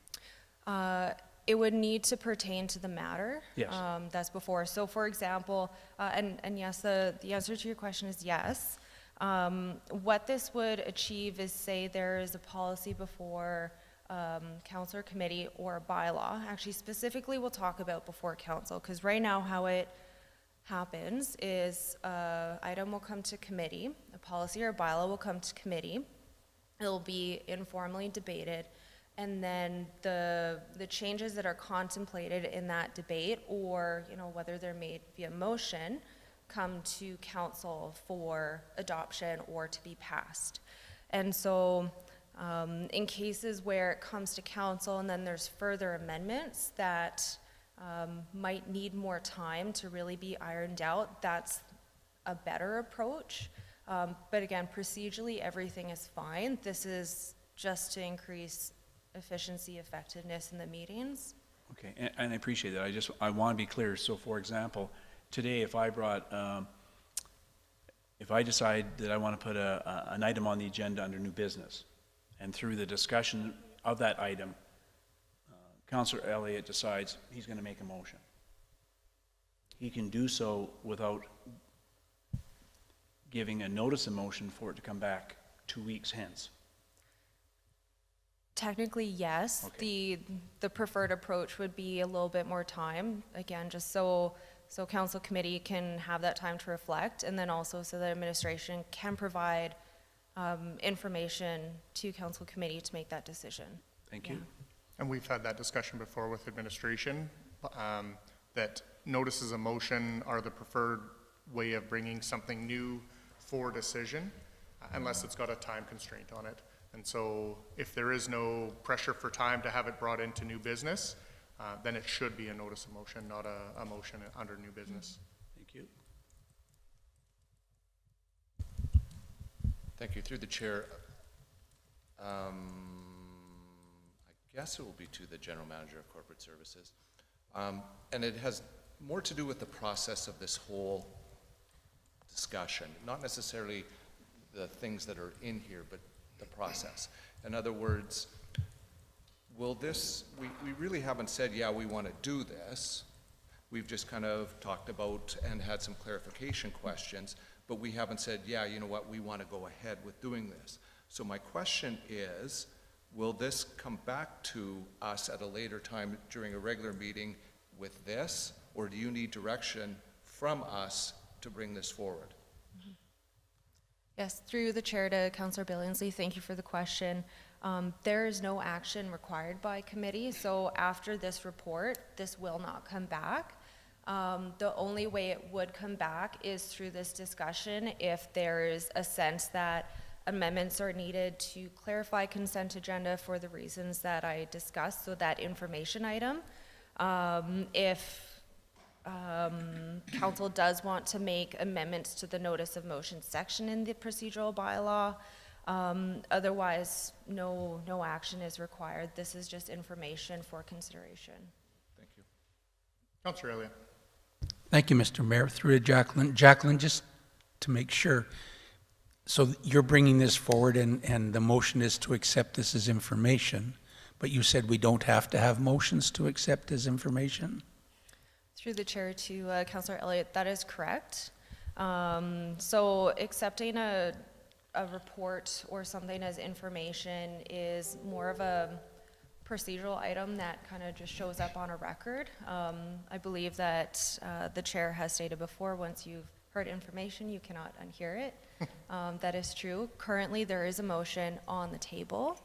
It would need to pertain to the matter. Yes. That's before. So for example, and yes, the answer to your question is yes. What this would achieve is, say there is a policy before council or committee or a bylaw. Actually, specifically we'll talk about before council, because right now how it happens is item will come to committee, a policy or a bylaw will come to committee. It'll be informally debated, and then the changes that are contemplated in that debate, or you know whether they're made via motion, come to council for adoption or to be passed. And so in cases where it comes to council and then there's further amendments that might need more time to really be ironed out, that's a better approach. But again, procedurally, everything is fine. This is just to increase efficiency, effectiveness in the meetings. Okay, and I appreciate that. I want to be clear. So for example, today if I brought, if I decide that I want to put an item on the agenda under new business, and through the discussion of that item, Councillor Elliott decides he's going to make a motion. He can do so without giving a notice of motion for it to come back 2 weeks hence. Technically, yes. Okay. The preferred approach would be a little bit more time, again, just so council committee can have that time to reflect, and then also so that administration can provide information to council committee to make that decision. Thank you. And we've had that discussion before with administration, that notices of motion are the preferred way of bringing something new for decision, unless it's got a time constraint on it. And so if there is no pressure for time to have it brought into new business, then it should be a notice of motion, not a motion under new business. Thank you. Thank you. Through the chair, I guess it will be to the General Manager of Corporate Services. And it has more to do with the process of this whole discussion, not necessarily the things that are in here, but the process. In other words, will this, we really haven't said, yeah, we want to do this. We've just kind of talked about and had some clarification questions, but we haven't said, yeah, you know what, we want to go ahead with doing this. So my question is, will this come back to us at a later time during a regular meeting with this, or do you need direction from us to bring this forward? Yes, through the chair to Councillor Billingsley, thank you for the question. There is no action required by committee, so after this report, this will not come back. The only way it would come back is through this discussion if there is a sense that amendments are needed to clarify consent agenda for the reasons that I discussed, so that information item. If council does want to make amendments to the notice of motion section in the procedural bylaw, otherwise no action is required. This is just information for consideration. Thank you. Councillor Elliott. Thank you, Mr. Mayor. Through to Jacqueline. Jacqueline, just to make sure, so you're bringing this forward and the motion is to accept this as information, but you said we don't have to have motions to accept as information? Through the chair to Councillor Elliott, that is correct. So accepting a report or something as information is more of a procedural item that kind of just shows up on a record. I believe that the chair has stated before, once you've heard information, you cannot unhear it. That is true. Currently, there is a motion on the table.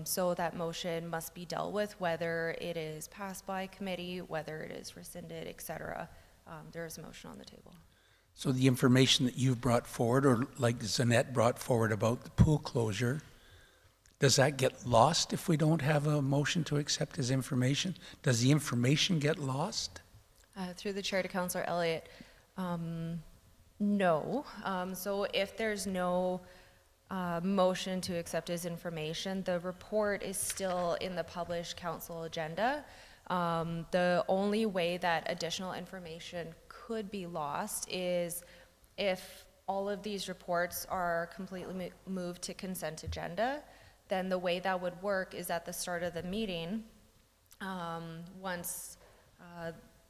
So that motion must be dealt with, whether it is passed by committee, whether it is rescinded, etc. There is a motion on the table. So the information that you've brought forward, or like Zanette brought forward about the pool closure, does that get lost if we don't have a motion to accept as information? Does the information get lost? Through the chair to Councillor Elliott, no. So if there's no motion to accept as information, the report is still in the published council agenda. The only way that additional information could be lost is if all of these reports are completely moved to consent agenda. Then the way that would work is at the start of the meeting, once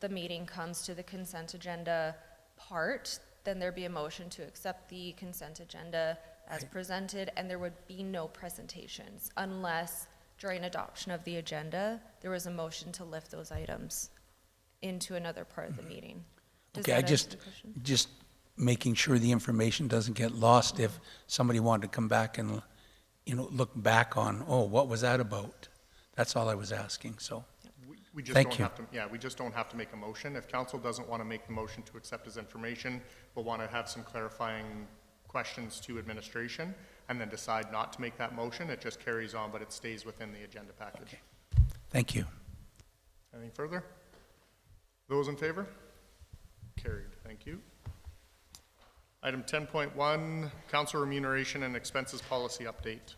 the meeting comes to the consent agenda part, then there'd be a motion to accept the consent agenda as presented, and there would be no presentations unless during adoption of the agenda there was a motion to lift those items into another part of the meeting. Does Okay, that answer the question? just making sure the information doesn't get lost if somebody wanted to come back and, you know, look back on, oh, what was that about? That's all I was asking, so. We just Thank don't you. have to, yeah, we just don't have to make a motion. If council doesn't want to make the motion to accept as information, but want to have some clarifying questions to administration, and then decide not to make that motion, it just carries on, but it stays within the agenda package. Okay. Thank you. Anything further? Those in favor? Carried. Thank you. Item 10.1, council remuneration and expenses policy update.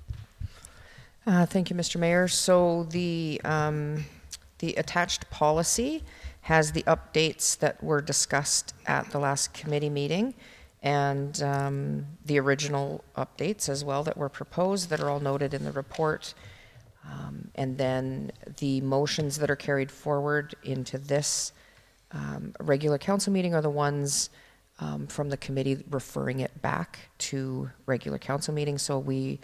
Thank you, Mr. Mayor. So the attached policy has the updates that were discussed at the last committee meeting, and the original updates as well that were proposed that are all noted in the report. And then the motions that are carried forward into this regular council meeting are the ones from the committee referring it back to regular council meeting. So we,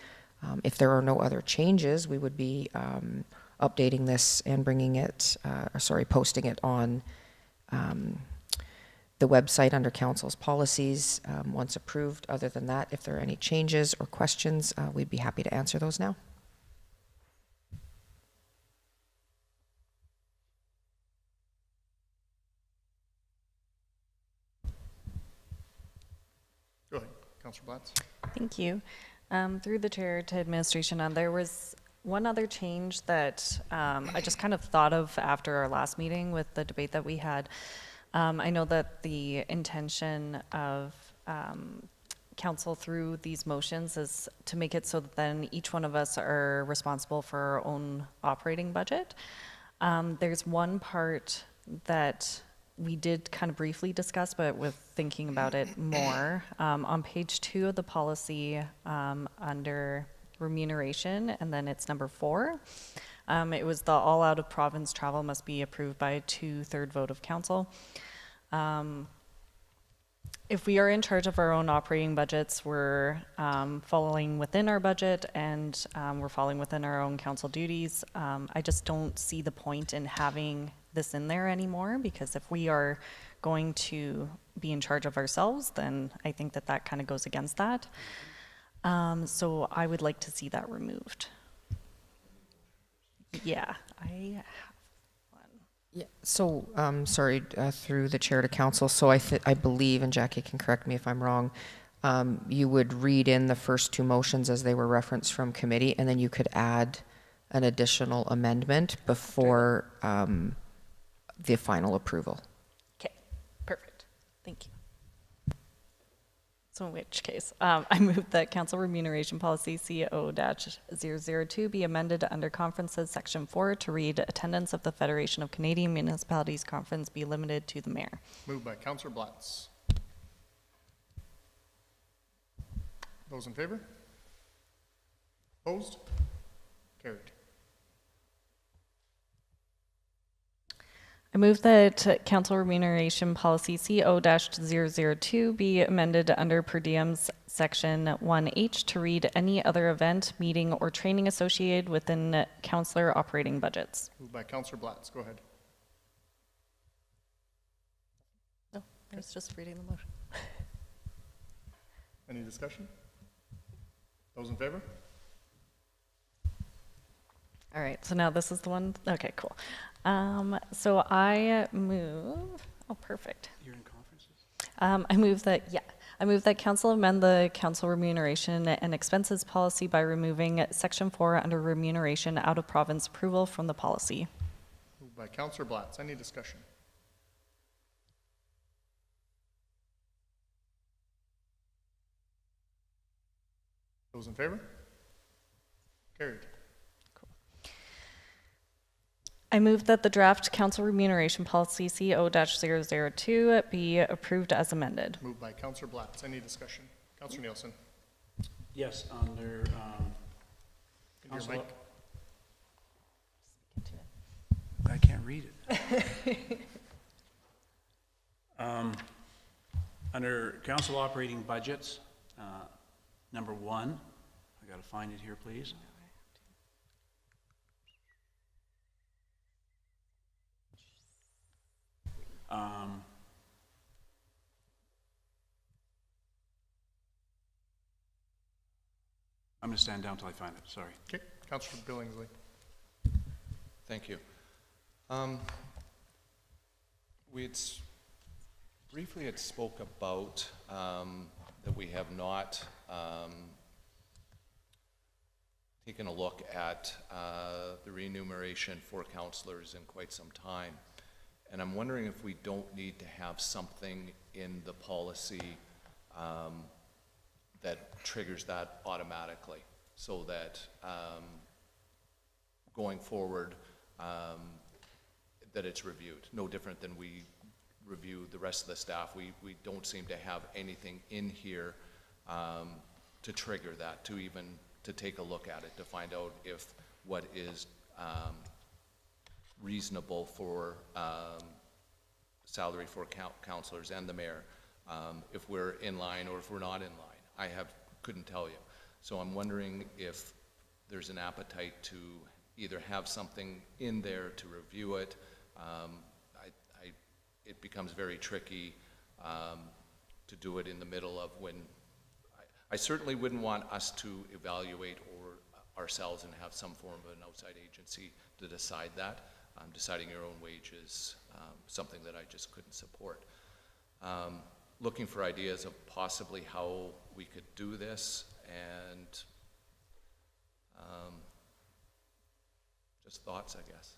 if there are no other changes, we would be updating this and bringing it, posting it on the website under council's policies once approved. Other than that, if there are any changes or questions, we'd be happy to answer those now. Go ahead, Councillor Blatz. Thank you. Through the chair to administration, there was one other change that I just kind of thought of after our last meeting with the debate that we had. I know that the intention of council through these motions is to make it so that then each one of us are responsible for our own operating budget. There's one part that we did kind of briefly discuss, but with thinking about it more, on page 2 of the policy under remuneration, and then it's number 4. It was the all out of province travel must be approved by a 2/3 vote of council. If we are in charge of our own operating budgets, we're following within our budget and we're following within our own council duties. I just don't see the point in having this in there anymore, because if we are going to be in charge of ourselves, then I think that that kind of goes against that. So I would like to see that removed. Yeah, I have one. Yeah, so, sorry, through the chair to council, so I believe, and Jackie can correct me if I'm wrong, you would read in the first two motions as they were referenced from committee, and then you could add an additional amendment before the final approval. Okay, perfect. Thank you. So in which case, I move that council remuneration policy CO-002 be amended under conferences section 4 to read attendance of the Federation of Canadian Municipalities Conference be limited to the mayor. Moved by Councillor Blatz. Those in favor? Opposed? Carried. I move that council remuneration policy CO-002 be amended under per diems section 1H to read any other event, meeting, or training associated within councillor operating budgets. Moved by Councillor Blatz. Go ahead. No, I was just reading the motion. Any discussion? Those in favor? All right, so now this is the one. Okay, cool. So I move. Oh, perfect. You're in conferences? I move that council amend the council remuneration and expenses policy by removing section 4 under remuneration out of province approval from the policy. Moved by Councillor Blatz. Any discussion? Those in favor? Carried. I move that the draft council remuneration policy CO-002 be approved as amended. Moved by Councillor Blatz. Any discussion? Councillor Nielsen. Yes, under Your council. mic. I can't read it. Under council operating budgets, number 1, I got to find it here, please. I'm going to stand down until I find it, sorry. Okay. Councillor Billingsley. Thank you. We had briefly had spoke about that we have not taken a look at the remuneration for councillors in quite some time. And I'm wondering if we don't need to have something in the policy that triggers that automatically, so that going forward, that it's reviewed. No different than we review the rest of the staff. We don't seem to have anything in here to trigger that, to take a look at it, to find out if what is reasonable for salary for councillors and the mayor, if we're in line or if we're not in line. I couldn't tell you. So I'm wondering if there's an appetite to either have something in there to review it. It becomes very tricky to do it in the middle of when, I certainly wouldn't want us to evaluate ourselves and have some form of an outside agency to decide that. Deciding your own wage is something that I just couldn't support. Looking for ideas of possibly how we could do this, and just thoughts, I guess.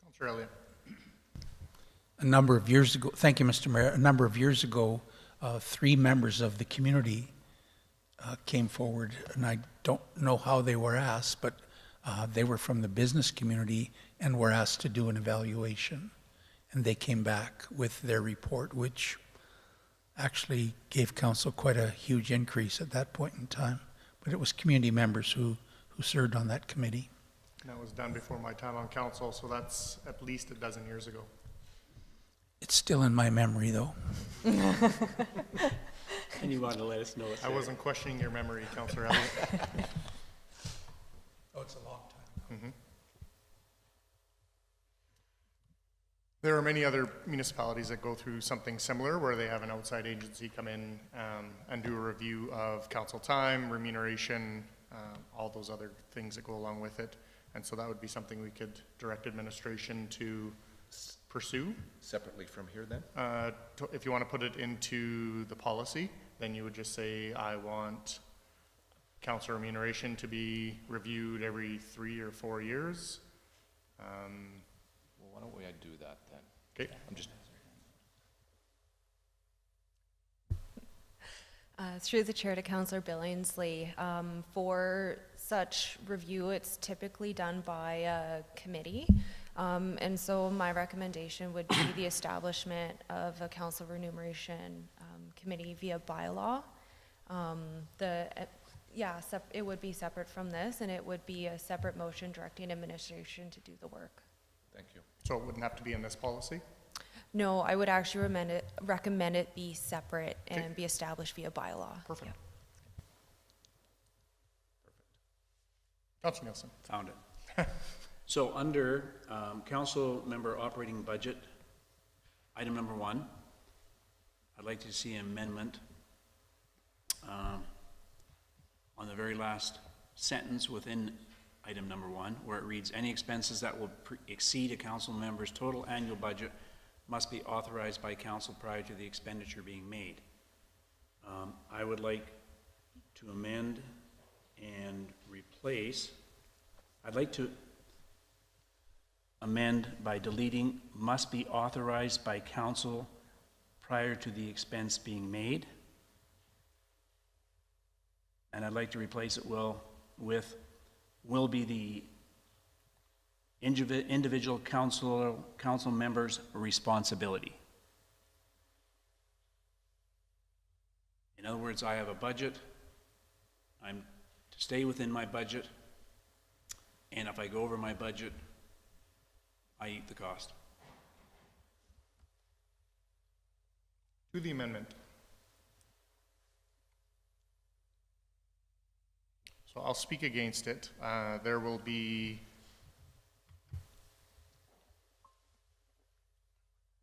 Councillor Elliott. A number of years ago, thank you, Mr. Mayor, a number of years ago, 3 members of the community came forward, and I don't know how they were asked, but they were from the business community and were asked to do an evaluation. And they came back with their report, which actually gave council quite a huge increase at that point in time. But it was community members who who served on that committee. And that was done before my time on council, so that's at least a dozen years ago. It's still in my memory, though. And you want to let us know it's I there. wasn't questioning your memory, Councillor Elliott. Oh, it's a long time. Mhm. There are many other municipalities that go through something similar where they have an outside agency come in and do a review of council time, remuneration, all those other things that go along with it. And so that would be something we could direct administration to pursue. Separately from here then? If you want to put it into the policy, then you would just say, I want council remuneration to be reviewed every 3 or 4 years. Well, why don't we do that then? Okay. I'm just, Through the chair to Councillor Billingsley, for such review, it's typically done by a committee. And so my recommendation would be the establishment of a council remuneration committee via bylaw. It would be separate from this, and it would be a separate motion directing administration to do the work. thank you. So it wouldn't have to be in this policy? No, I would actually recommend it be separate and be established via bylaw. Perfect. Councillor Nielsen. Found it. So under council member operating budget, item number 1, I'd like to see an amendment on the very last sentence within item number 1, where it reads, any expenses that will exceed a council member's total annual budget must be authorized by council prior to the expenditure being made. I would like to amend and replace, I'd like to amend by deleting must be authorized by council prior to the expense being made. And I'd like to replace it with will be the individual council member's responsibility. In other words, I have a budget. I'm to stay within my budget. And if I go over my budget, I eat the cost. To the amendment. So I'll speak against it. There will be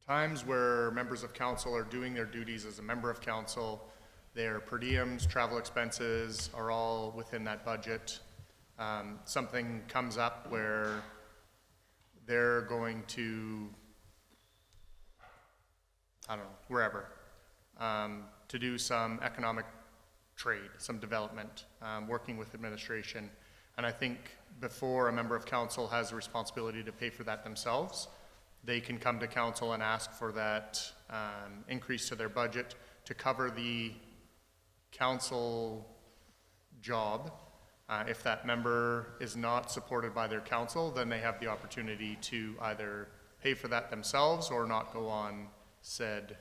times where members of council are doing their duties as a member of council. Their per diems, travel expenses are all within that budget. Something comes up where they're going to, I don't know, wherever, to do some economic trade, some development, working with administration. And I think before a member of council has a responsibility to pay for that themselves, they can come to council and ask for that increase to their budget to cover the council job. If that member is not supported by their council, then they have the opportunity to either pay for that themselves or not go on said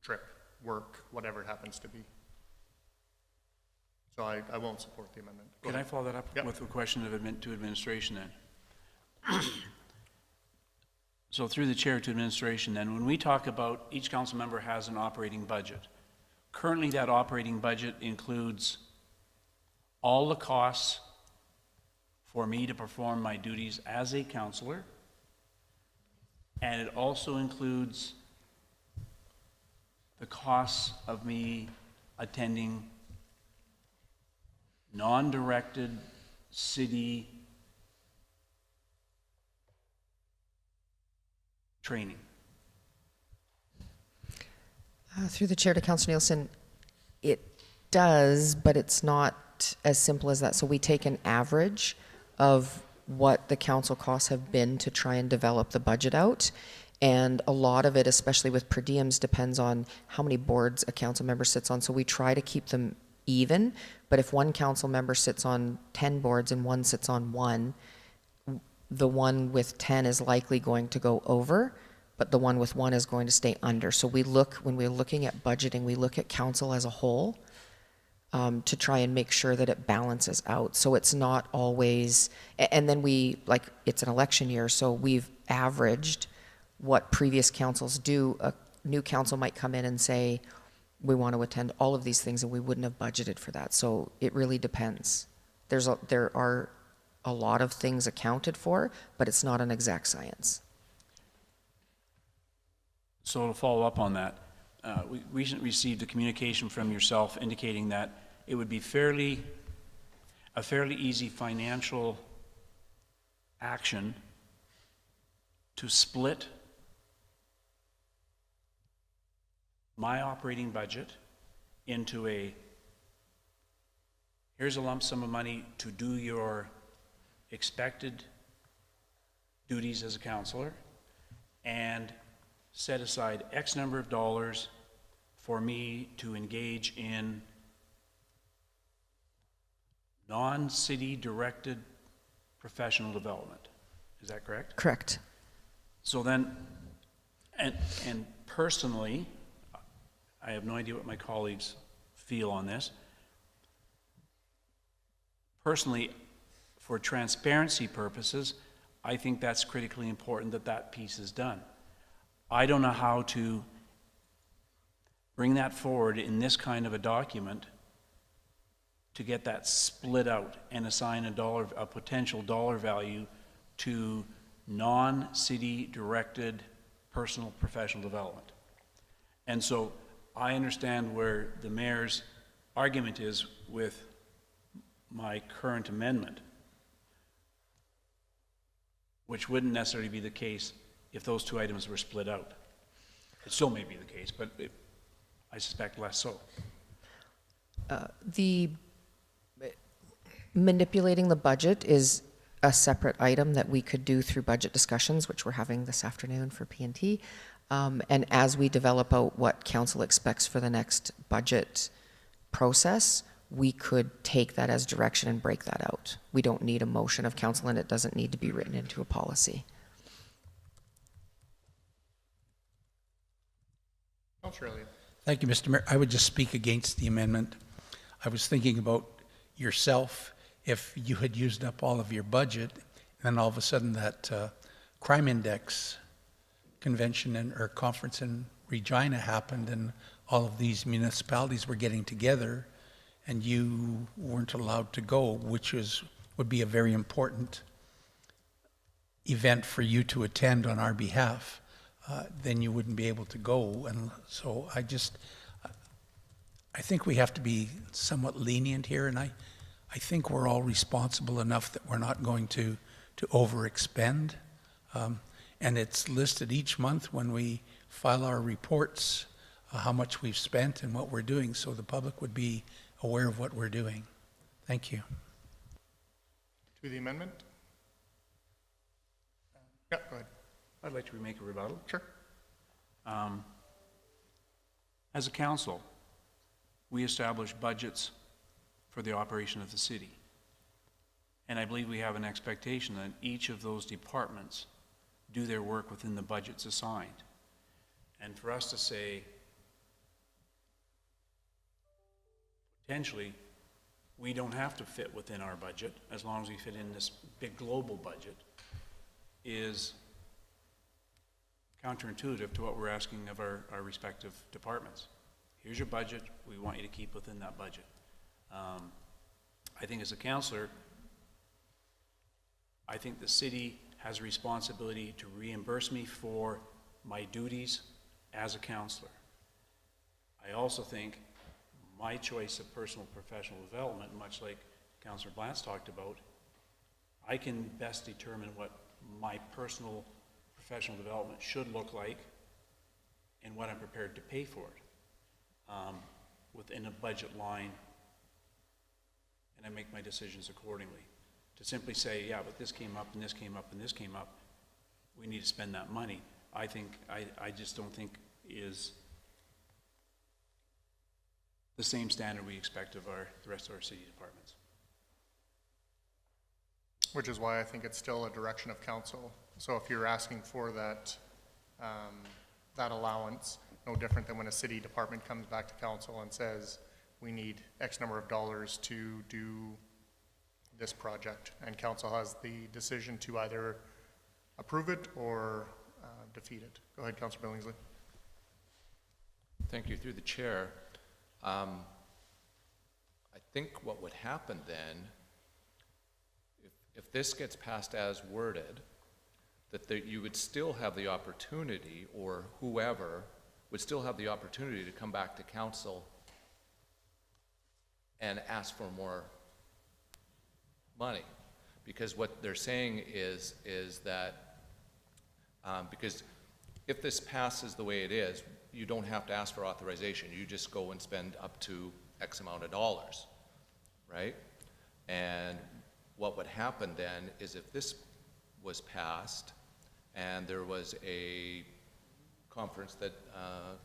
trip, work, whatever it happens to be. So I won't support the amendment. Go Can I ahead. follow that up Yep. with a question to administration then? So through the chair to administration then, when we talk about each council member has an operating budget, currently that operating budget includes all the costs for me to perform my duties as a councillor, and it also includes the costs of me attending non-directed city training. Through the chair to Councillor Nielsen, it does, but it's not as simple as that. So we take an average of what the council costs have been to try and develop the budget out. And a lot of it, especially with per diems, depends on how many boards a council member sits on. So we try to keep them even. But if one council member sits on 10 boards and one sits on 1, the one with 10 is likely going to go over, but the one with 1 is going to stay under. So we look, when we're looking at budgeting, we look at council as a whole. to try and make sure that it balances out. So it's not always, and then it's an election year, so we've averaged what previous councils do. A new council might come in and say, we want to attend all of these things, and we wouldn't have budgeted for that. So it really depends. There are a lot of things accounted for, but it's not an exact science. So to follow up on that, we recently received a communication from yourself indicating that it would be a fairly easy financial action to split my operating budget into here's a lump sum of money to do your expected duties as a councillor, and set aside X number of dollars for me to engage in non-city directed professional development. Is that correct? Correct. So then, and personally, I have no idea what my colleagues feel on this. Personally, for transparency purposes, I think that's critically important that that piece is done. I don't know how to bring that forward in this kind of a document to get that split out and assign a potential dollar value to non-city directed personal professional development. And so I understand where the mayor's argument is with my current amendment, which wouldn't necessarily be the case if those two items were split out. It still may be the case, but I suspect less so. The manipulating the budget is a separate item that we could do through budget discussions, which we're having this afternoon for P&T. And as we develop out what council expects for the next budget process, we could take that as direction and break that out. We don't need a motion of council, and it doesn't need to be written into a policy. Thank you, Mr. Mayor. I would just speak against the amendment. I was thinking about yourself. If you had used up all of your budget, and then all of a sudden that crime index convention or conference in Regina happened, and all of these municipalities were getting together, and you weren't allowed to go, which would be a very important event for you to attend on our behalf, then you wouldn't be able to go. And so I think we have to be somewhat lenient here, and I think we're all responsible enough that we're not going to overexpend. And it's listed each month when we file our reports, how much we've spent and what we're doing, so the public would be aware of what we're doing. Thank you. To the amendment? Yeah, go ahead. I'd like to make a rebuttal. Sure. As a council, we establish budgets for the operation of the city. And I believe we have an expectation that each of those departments do their work within the budgets assigned. And for us to say, potentially, we don't have to fit within our budget as long as we fit in this big global budget is counterintuitive to what we're asking of our respective departments. Here's your budget. We want you to keep within that budget. I think as a councillor, I think the city has a responsibility to reimburse me for my duties as a councillor. I also think my choice of personal professional development, much like Councillor Blantz talked about, I can best determine what my personal professional development should look like and what I'm prepared to pay for it within a budget line, and I make my decisions accordingly. To simply say, yeah, but this came up and this came up and this came up, we need to spend that money, I just don't think is the same standard we expect of the rest of our city departments. Which is why I think it's still a direction of council. So if you're asking for that, that allowance, no different than when a city department comes back to council and says, we need X number of dollars to do this project. And council has the decision to either approve it or defeat it. Go ahead, Councillor Billingsley. Thank you. Through the chair, I think what would happen then, if this gets passed as worded, that you would still have the opportunity, or whoever would still have the opportunity to come back to council and ask for more money. Because what they're saying is that, because if this passes the way it is, you don't have to ask for authorization. You just go and spend up to X amount of dollars, right? And what would happen then is if this was passed and there was a conference that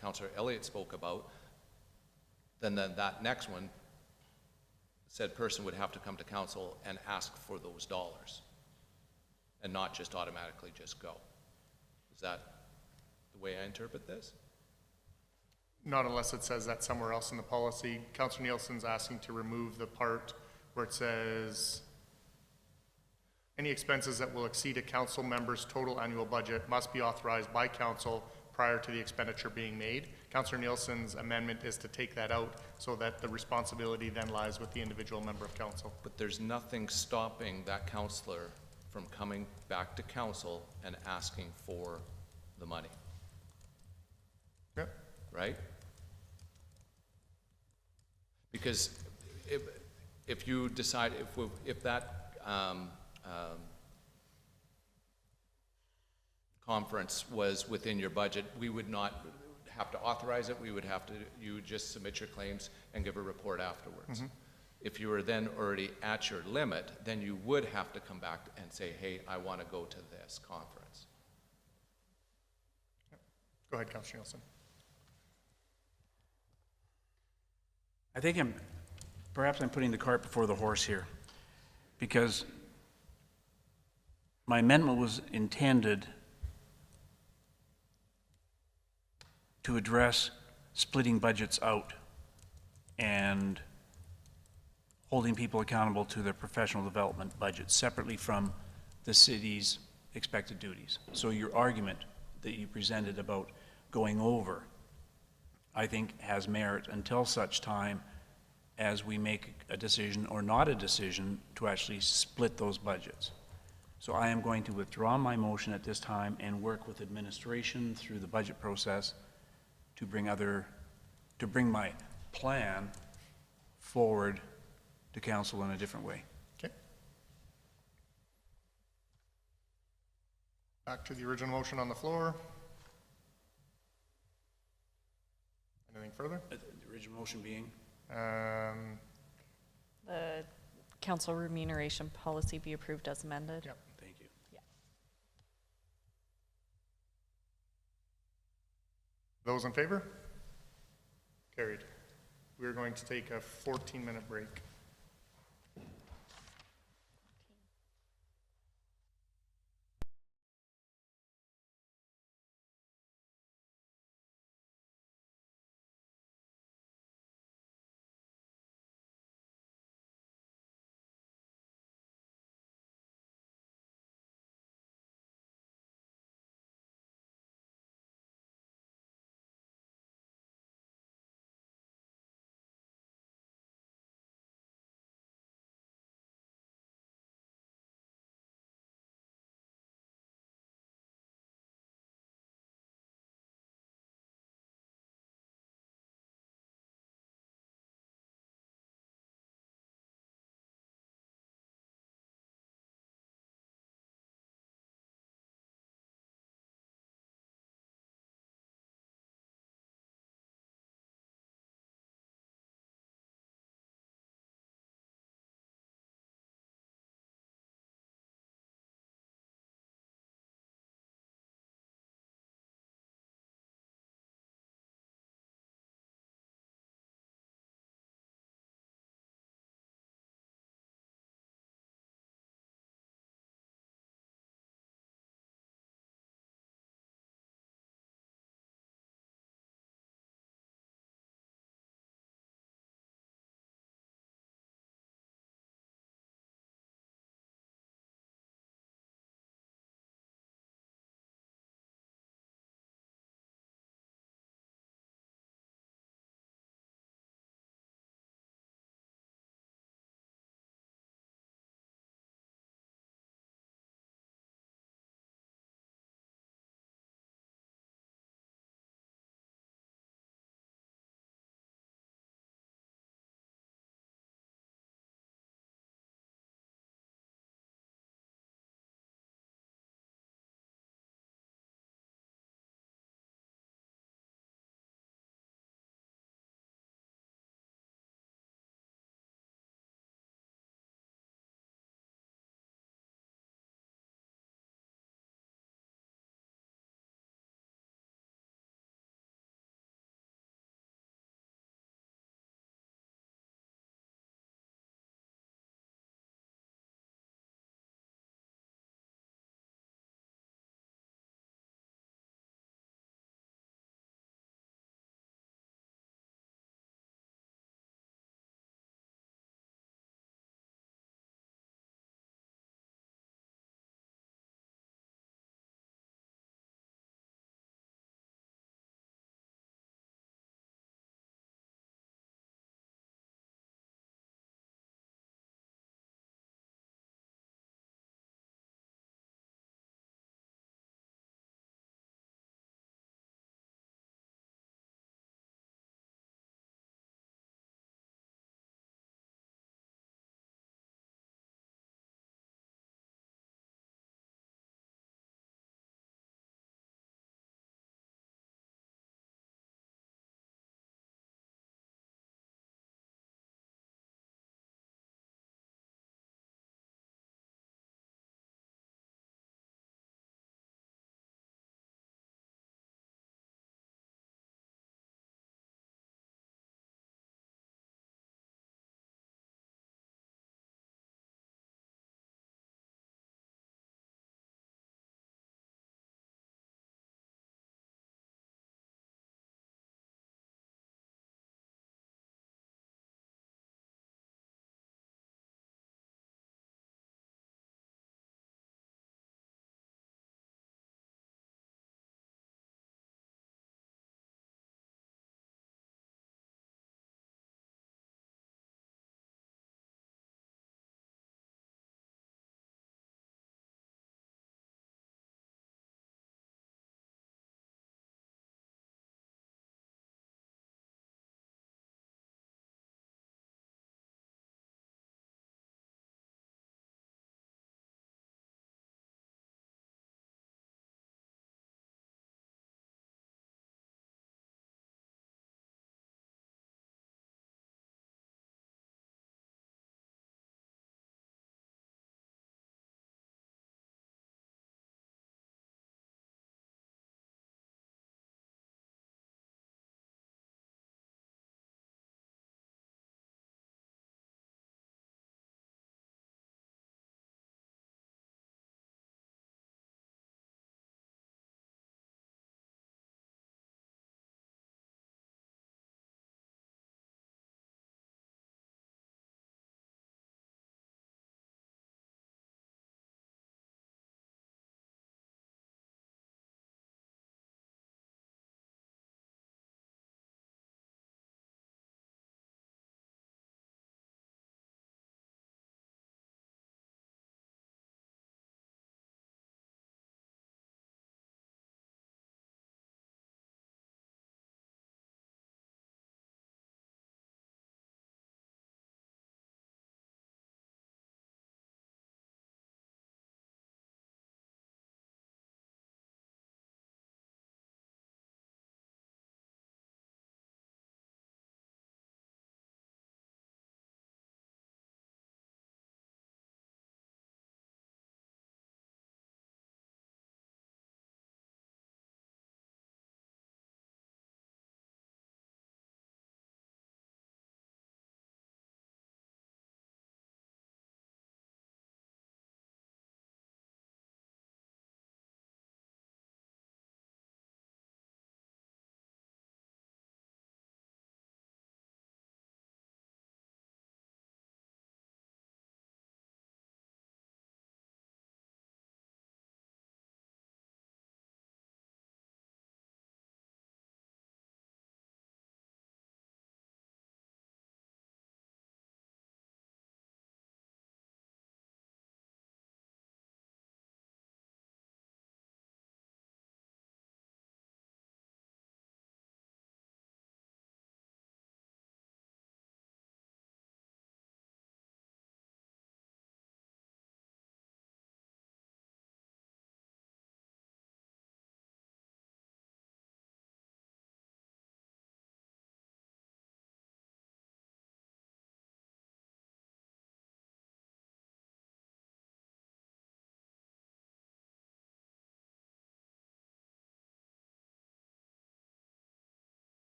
Councillor Elliott spoke about, then that next one, said person would have to come to council and ask for those dollars and not just automatically just go. Is that the way I interpret this? Not unless it says that somewhere else in the policy. Councillor Nielsen's asking to remove the part where it says any expenses that will exceed a council member's total annual budget must be authorized by council prior to the expenditure being made. Councillor Nielsen's amendment is to take that out so that the responsibility then lies with the individual member of council. But there's nothing stopping that councillor from coming back to council and asking for the money. Yep. Right? Because if you decide, if that conference was within your budget, we would not have to authorize it. We would have to, you would just submit your claims and give a report afterwards. If you were then already at your limit, then you would have to come back and say, hey, I want to go to this conference. Go ahead, Councillor Nielsen. I think perhaps I'm putting the cart before the horse here, because my amendment was intended to address splitting budgets out and holding people accountable to their professional development budgets separately from the city's expected duties. So your argument that you presented about going over, I think, has merit until such time as we make a decision or not a decision to actually split those budgets. So I am going to withdraw my motion at this time and work with administration through the budget process to bring my plan forward to council in a different way. Okay. Back to the original motion on the floor. Anything further? The original motion being? The council remuneration policy be approved as amended. Yep. Thank you. Those in favor? Carried. We're going to take a 14-minute break.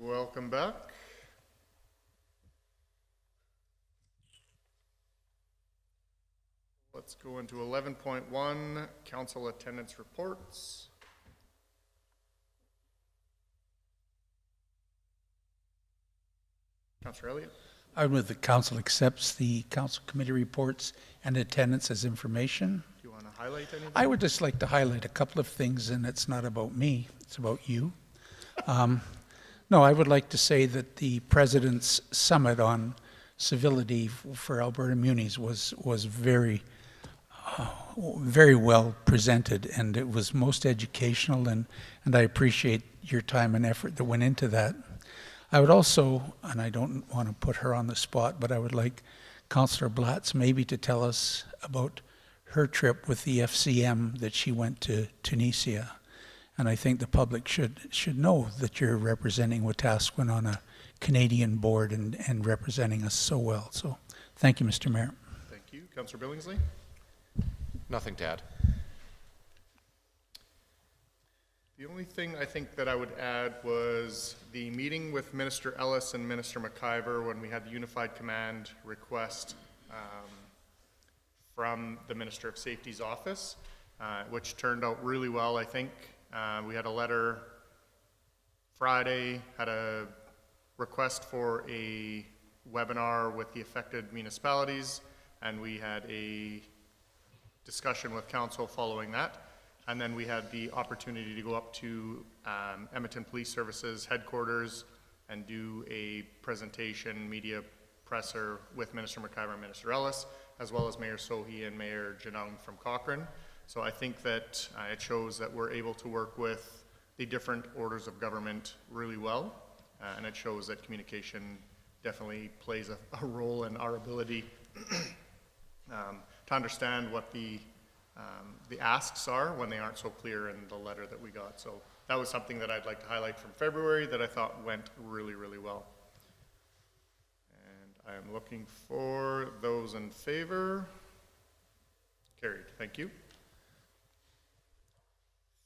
Welcome back. Let's go into 11.1, council attendance reports. Councillor Elliott. I would move the council accepts the council committee reports and attendance as information. Do you want to highlight anything? I would just like to highlight a couple of things, and it's not about me, it's about you. No, I would like to say that the President's Summit on Civility for Alberta Munis was very well presented, and it was most educational, and I appreciate your time and effort that went into that. I would also, and I don't want to put her on the spot, but I would like Councillor Blatz maybe to tell us about her trip with the FCM that she went to Tunisia. And I think the public should know that you're representing Wetaskiwin on a Canadian board and representing us so well. So thank you, Mr. Mayor. Thank you. Councillor Billingsley? Nothing to add. The only thing I think that I would add was the meeting with Minister Ellis and Minister McIver when we had the Unified Command request from the Minister of Safety's office, which turned out really well, I think. We had a letter Friday, had a request for a webinar with the affected municipalities, and we had a discussion with council following that. And then we had the opportunity to go up to Edmonton Police Services headquarters and do a presentation, media presser with Minister McIver and Minister Ellis, as well as Mayor Sohi and Mayor Janung from Cochrane. So I think that it shows that we're able to work with the different orders of government really well, and it shows that communication definitely plays a role in our ability to understand what the asks are when they aren't so clear in the letter that we got. So that was something that I'd like to highlight from February that I thought went really, really well. And I am looking for those in favor. Carried. Thank you.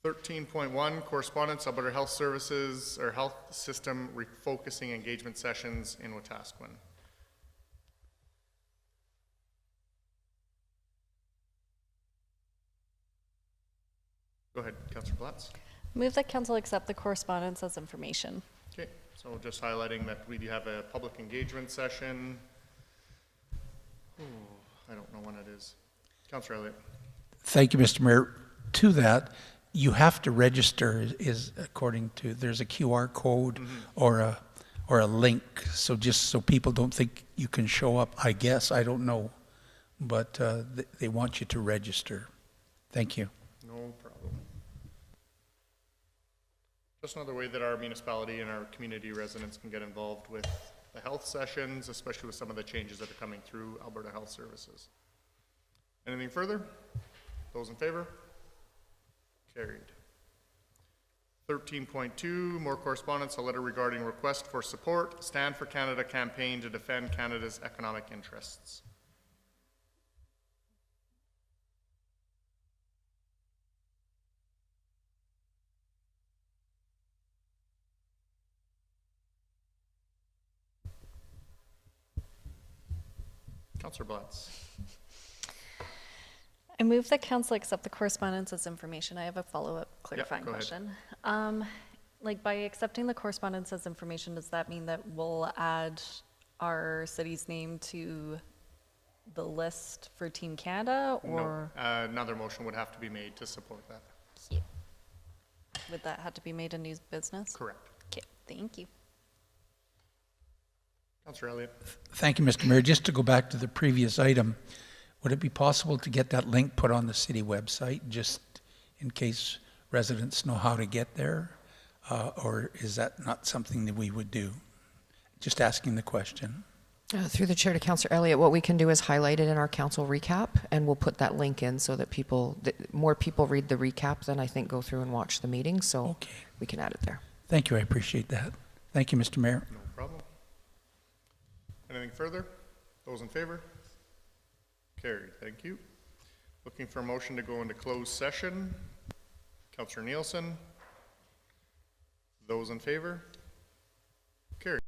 13.1, correspondence, Alberta Health Services, or Health System Refocusing Engagement Sessions in Wetaskiwin. Go ahead, Councillor Blatz. Move that council accept the correspondence as information. Okay, so just highlighting that we do have a public engagement session. I don't know when it is. Councillor Elliott. Thank you, Mr. Mayor. To that, you have to register is according to, there's a QR code or a link. So just so people don't think you can show up, I guess, I don't know. But they want you to register. Thank you. No problem. Just another way that our municipality and our community residents can get involved with the health sessions, especially with some of the changes that are coming through Alberta Health Services. Anything further? Those in favor? Carried. 13.2, more correspondence, a letter regarding request for support, Stand for Canada campaign to defend Canada's economic interests. Councillor Blatz. I move that council accept the correspondence as information. I have a follow-up clarifying go ahead. question. Like by accepting the correspondence as information, does that mean that we'll add our city's name to the list for Team Canada, or? No, another motion would have to be made to support that. Would that have to be made a new business? Correct. Okay, thank you. Councillor Elliott. Thank you, Mr. Mayor. Just to go back to the previous item, would it be possible to get that link put on the city website, just in case residents know how to get there? Or is that not something that we would do? Just asking the question. Through the chair to Councillor Elliott, what we can do is highlight it in our council recap, and we'll put that link in so that more people read the recap than I think go through and watch the meeting, so we can add it there. Thank you, I appreciate that. Thank you, Mr. Mayor. No problem. Anything further? Those in favor? Carried, thank you. Looking for a motion to go into closed session. Councillor Nielsen. Those in favor? Carried.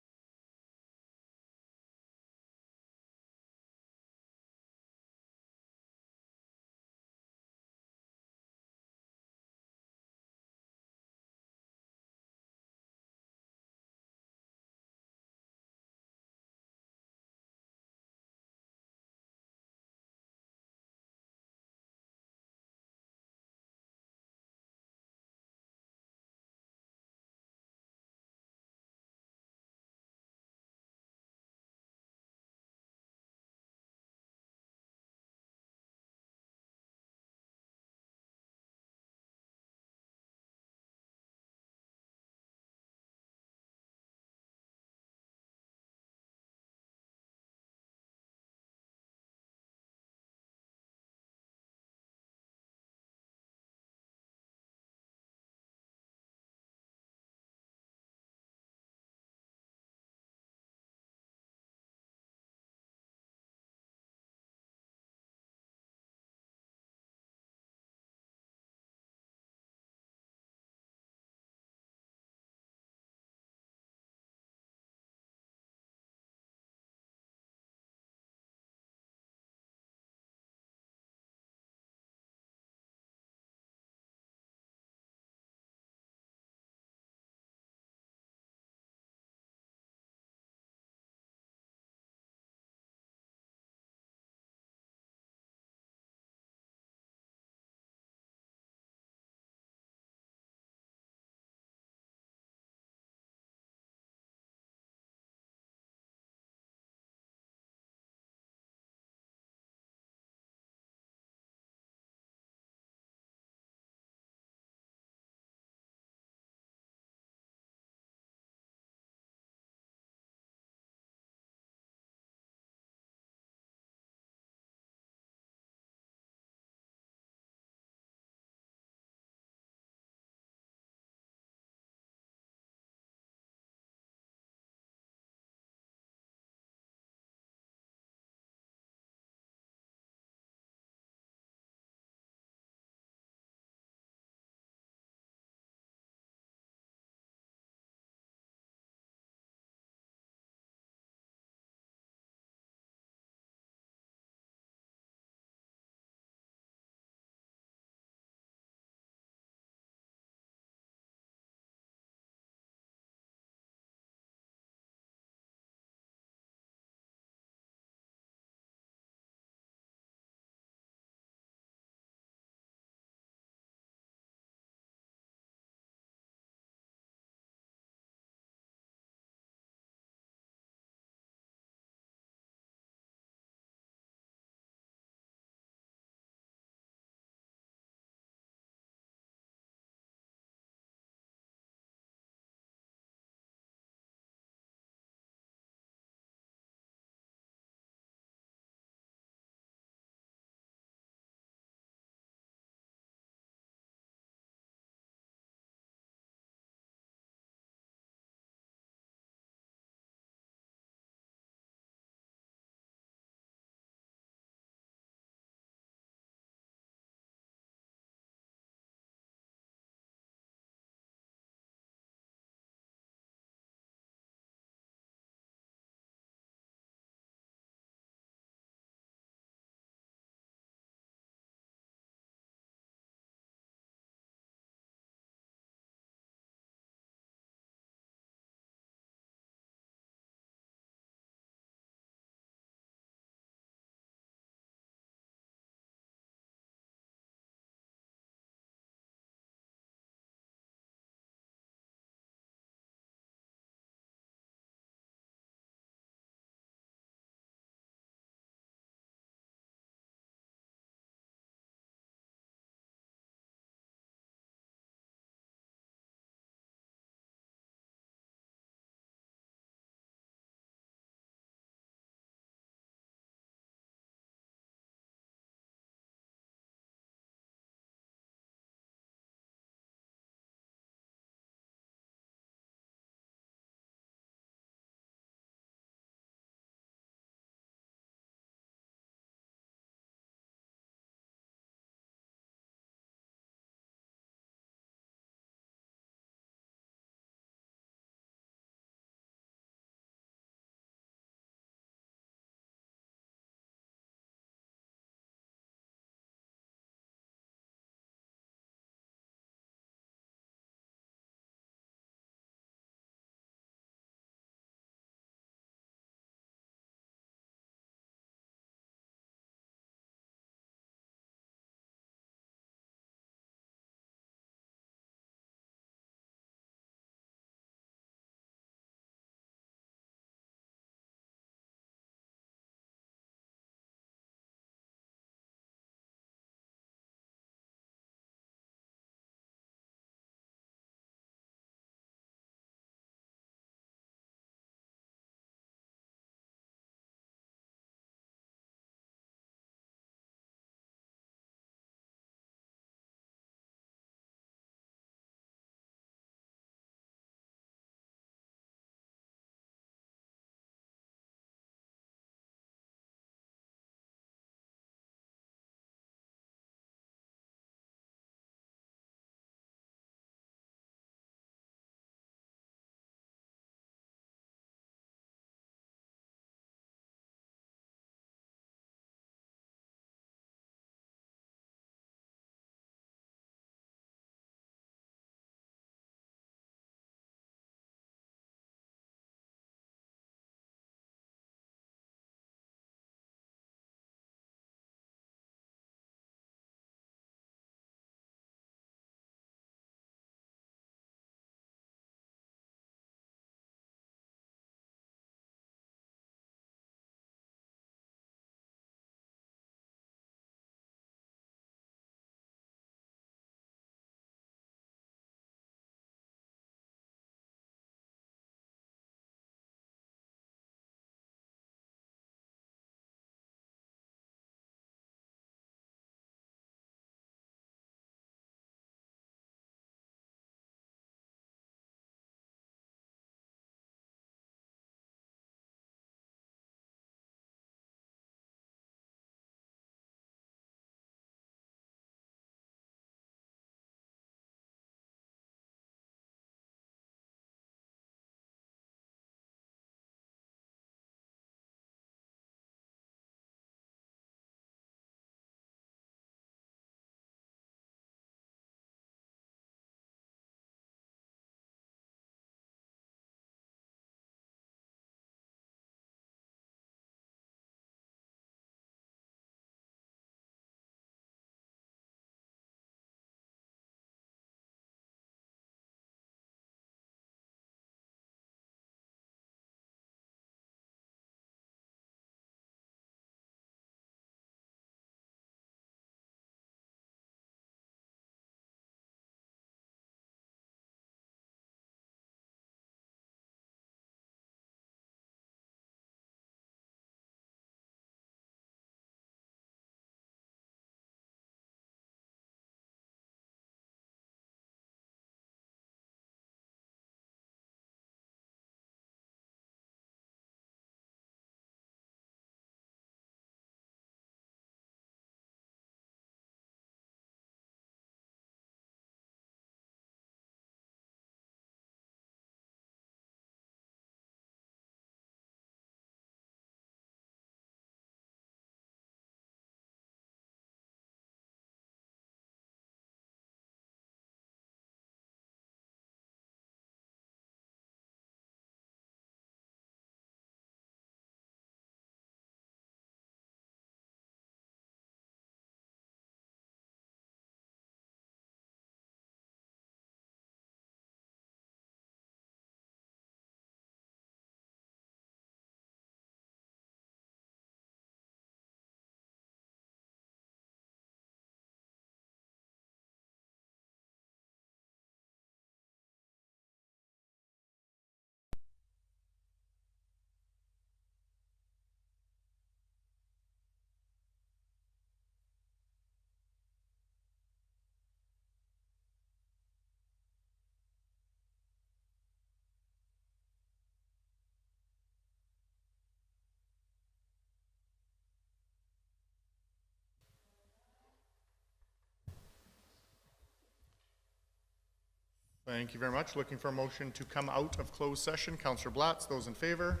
Thank you very much. Looking for a motion to come out of closed session. Councillor Blatz, those in favor?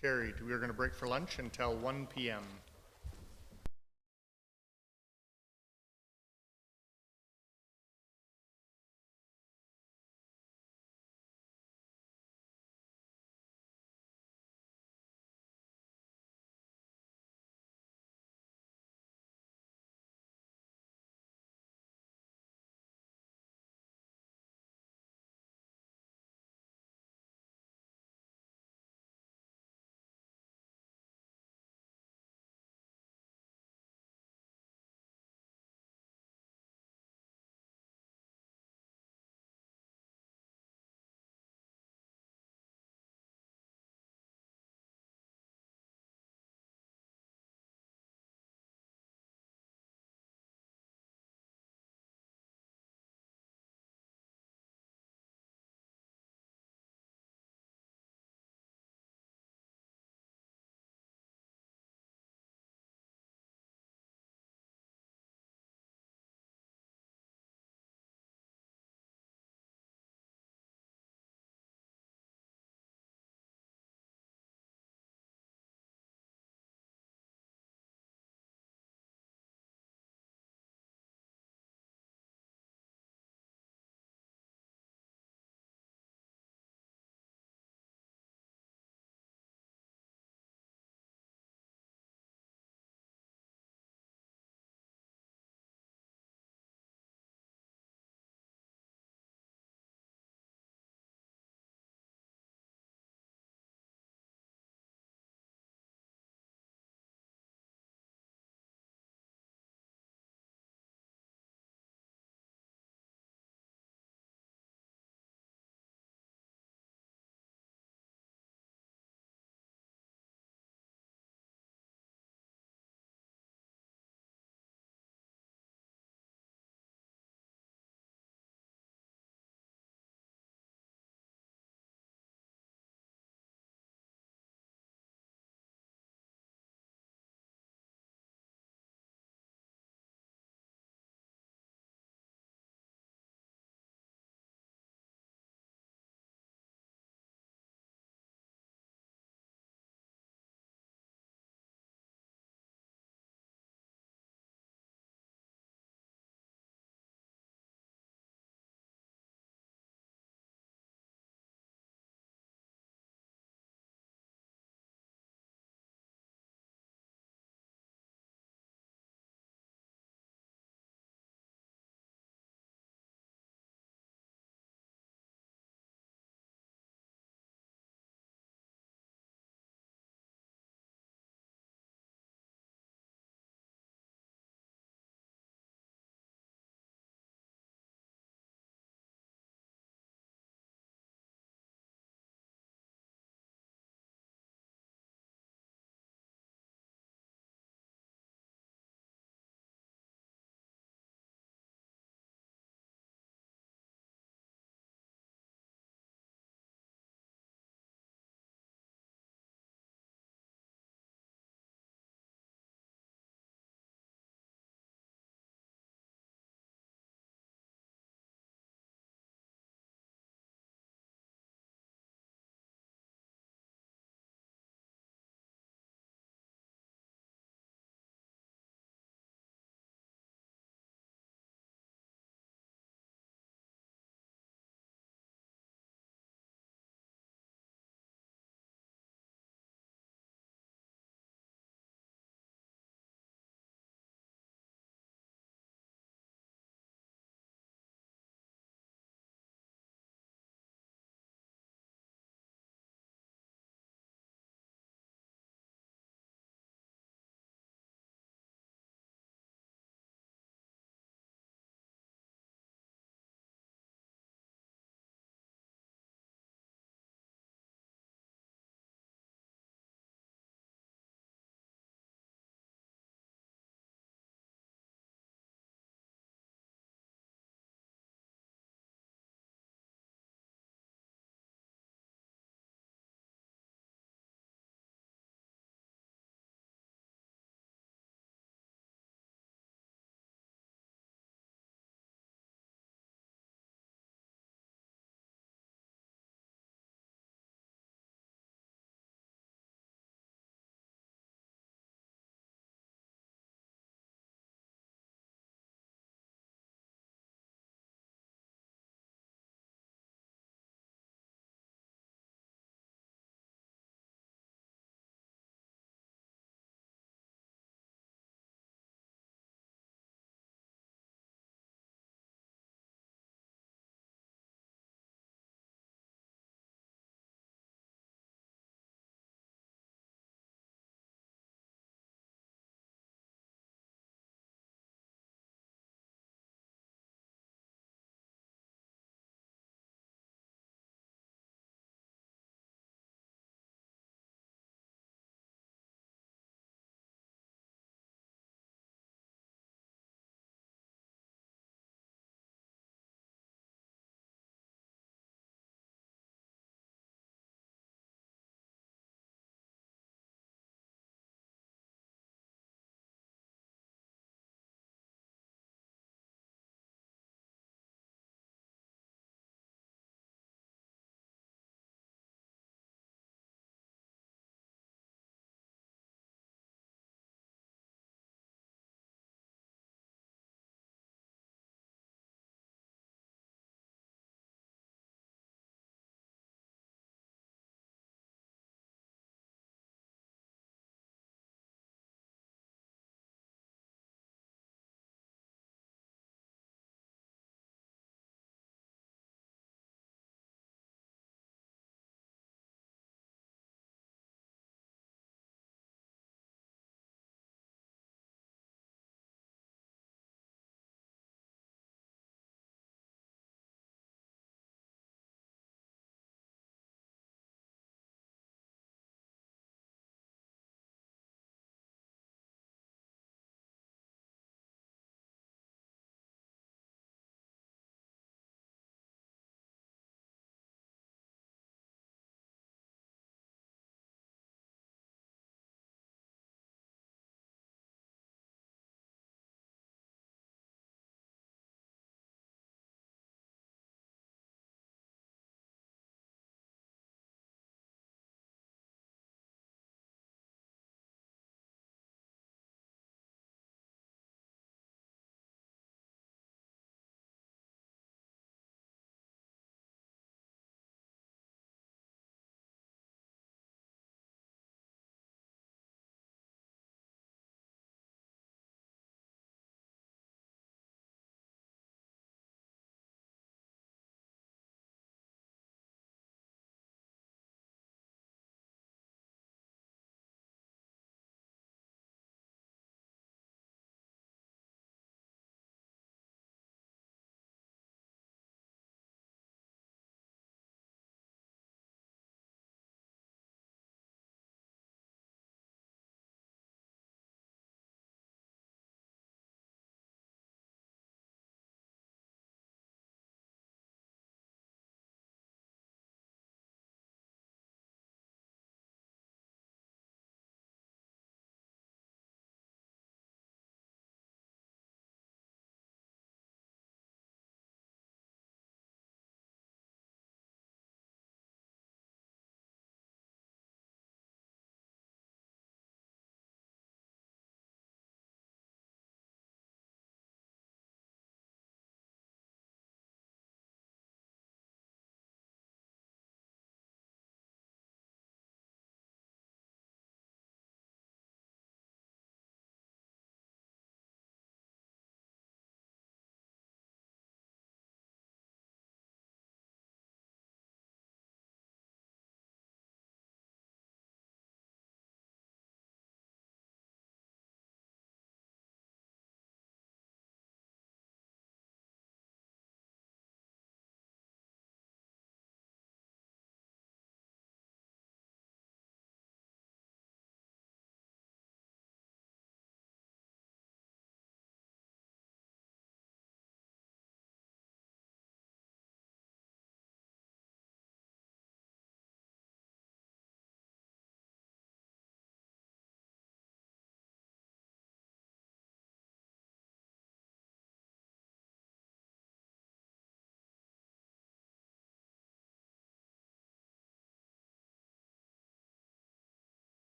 Carried. We are going to break for lunch until 1 p.m.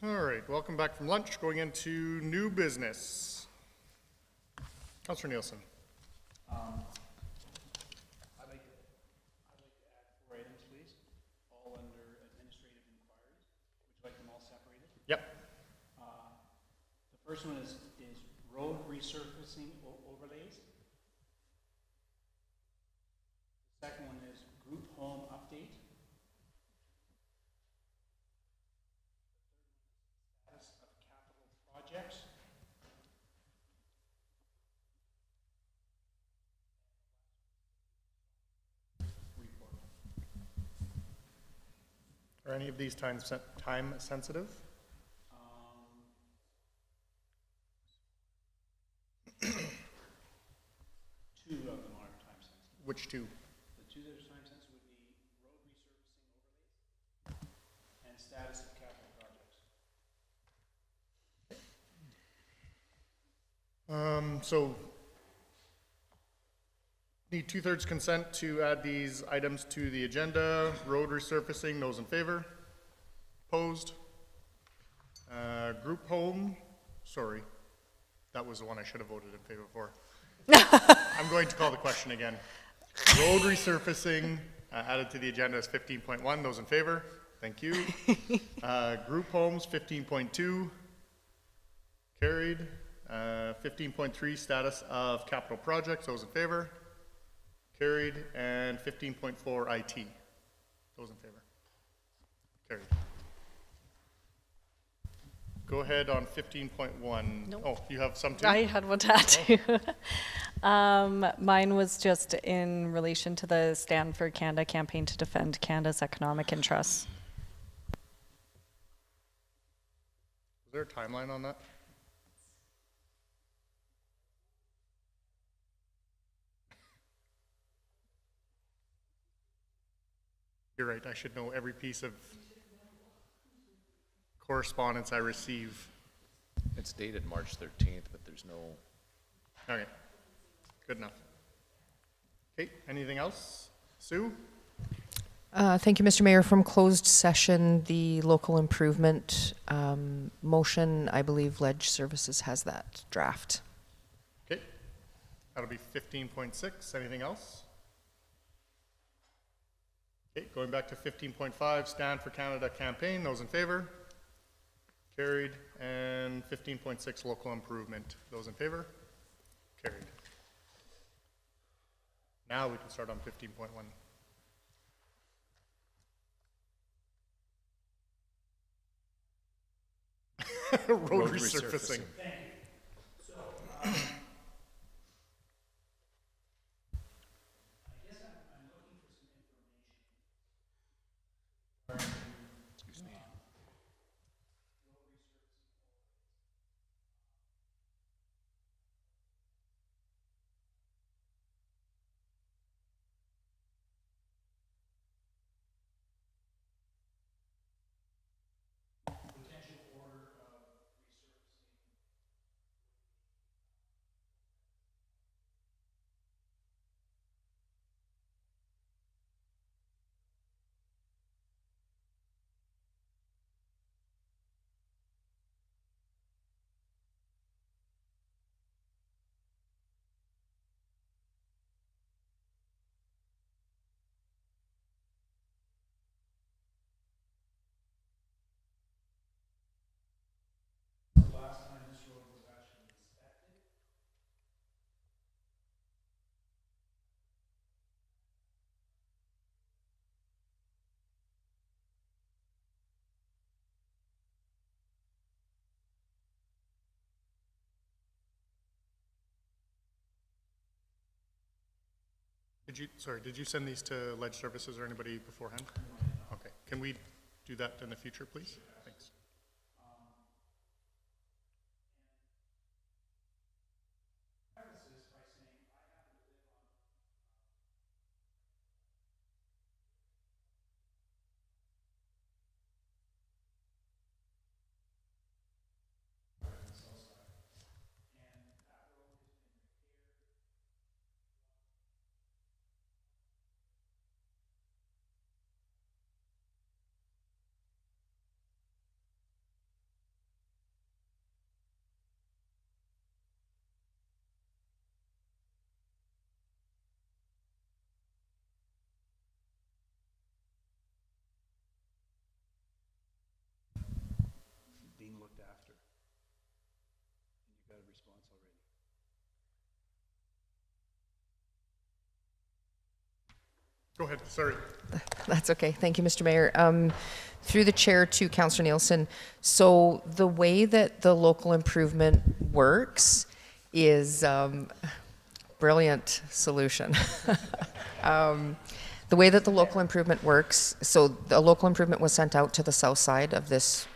All right, welcome back from lunch. Going into new business. Councillor Nielsen. I'd like to add 4 items, please, all under administrative inquiries. Would you like them all separated? Yep. The first one is road resurfacing overlays. The second one is group home update. Status of capital projects. Report. Are any of these time sensitive? Two of them are time sensitive. Which two? The two that are time sensitive would be road resurfacing overlays and status of capital projects. So need 2/3 consent to add these items to the agenda. Road resurfacing, those in favor? Opposed? Group home, sorry. That was the one I should have voted in favor for. I'm going to call the question again. Road resurfacing, added to the agenda is 15.1. Those in favor? Thank you. Group homes, 15.2. Carried. 15.3, status of capital projects. Those in favor? Carried. And 15.4, IT. Those in favor? Carried. Go ahead on 15.1. Nope. Oh, you have some too? I had one to add too. Mine was just in relation to the Stand for Canada campaign to defend Canada's economic interests. Is there a timeline on that? You're right, I should know every piece of correspondence I receive. It's dated March 13th, but there's no... Okay, good enough. Okay, anything else? Sue? Thank you, Mr. Mayor. From closed session, the local improvement motion, I believe Ledge Services has that draft. Okay, that'll be 15.6. Anything else? Okay, going back to 15.5, Stand for Canada campaign. Those in favor? Carried. And 15.6, local improvement. Those in favor? Carried. Now we can start on 15.1. Road resurfacing. Excuse me. Did you send these to Ledge Services or anybody beforehand? Okay, can we do that in the future, please? Thanks. Go ahead, sorry. That's okay. Thank you, Mr. Mayor. Through the chair to Councillor Nielsen. So the way that the local improvement works is brilliant solution. The way that the local improvement works, so the local improvement was sent out to the south side of this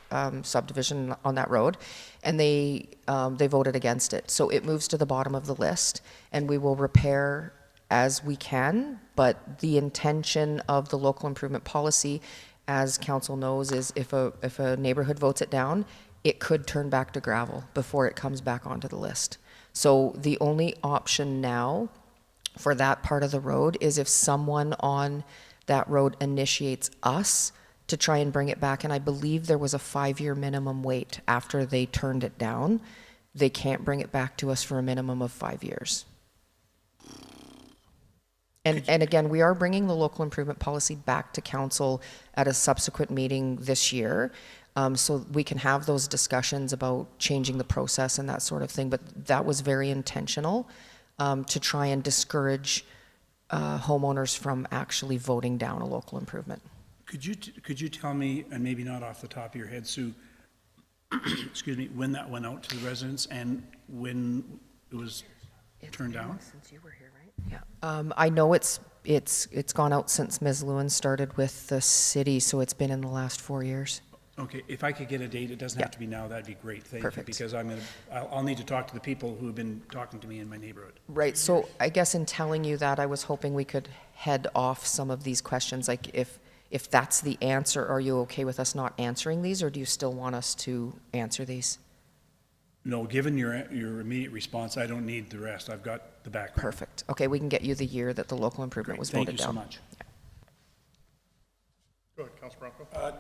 subdivision on that road, and they voted against it. So it moves to the bottom of the list, and we will repair as we can, but the intention of the local improvement policy, as council knows, is if a neighborhood votes it down, it could turn back to gravel before it comes back onto the list. So the only option now for that part of the road is if someone on that road initiates us to try and bring it back. And I believe there was a 5-year minimum wait after they turned it down. They can't bring it back to us for a minimum of 5 years. And again, we are bringing the local improvement policy back to council at a subsequent meeting this year. So we can have those discussions about changing the process and that sort of thing. But that was very intentional to try and discourage homeowners from actually voting down a local improvement. Could you tell me, and maybe not off the top of your head, Sue, excuse me, when that went out to the residents and when it was turned down? Since you were here, right? Yeah. I know it's gone out since Ms. Lewin started with the city, so it's been in the last 4 years. Okay, if I could get a date, it doesn't have to be now, that'd be great, thank you. Perfect. Because I'll need to talk to the people who have been talking to me in my neighborhood. Right, so I guess in telling you that, I was hoping we could head off some of these questions, like if that's the answer, are you okay with us not answering these, or do you still want us to answer these? No, given your immediate response, I don't need the rest, I've got the background. Perfect. Okay, we can get you the year that the local improvement was voted down. Thank you so much. Yeah. Go ahead, Councilor Bronco.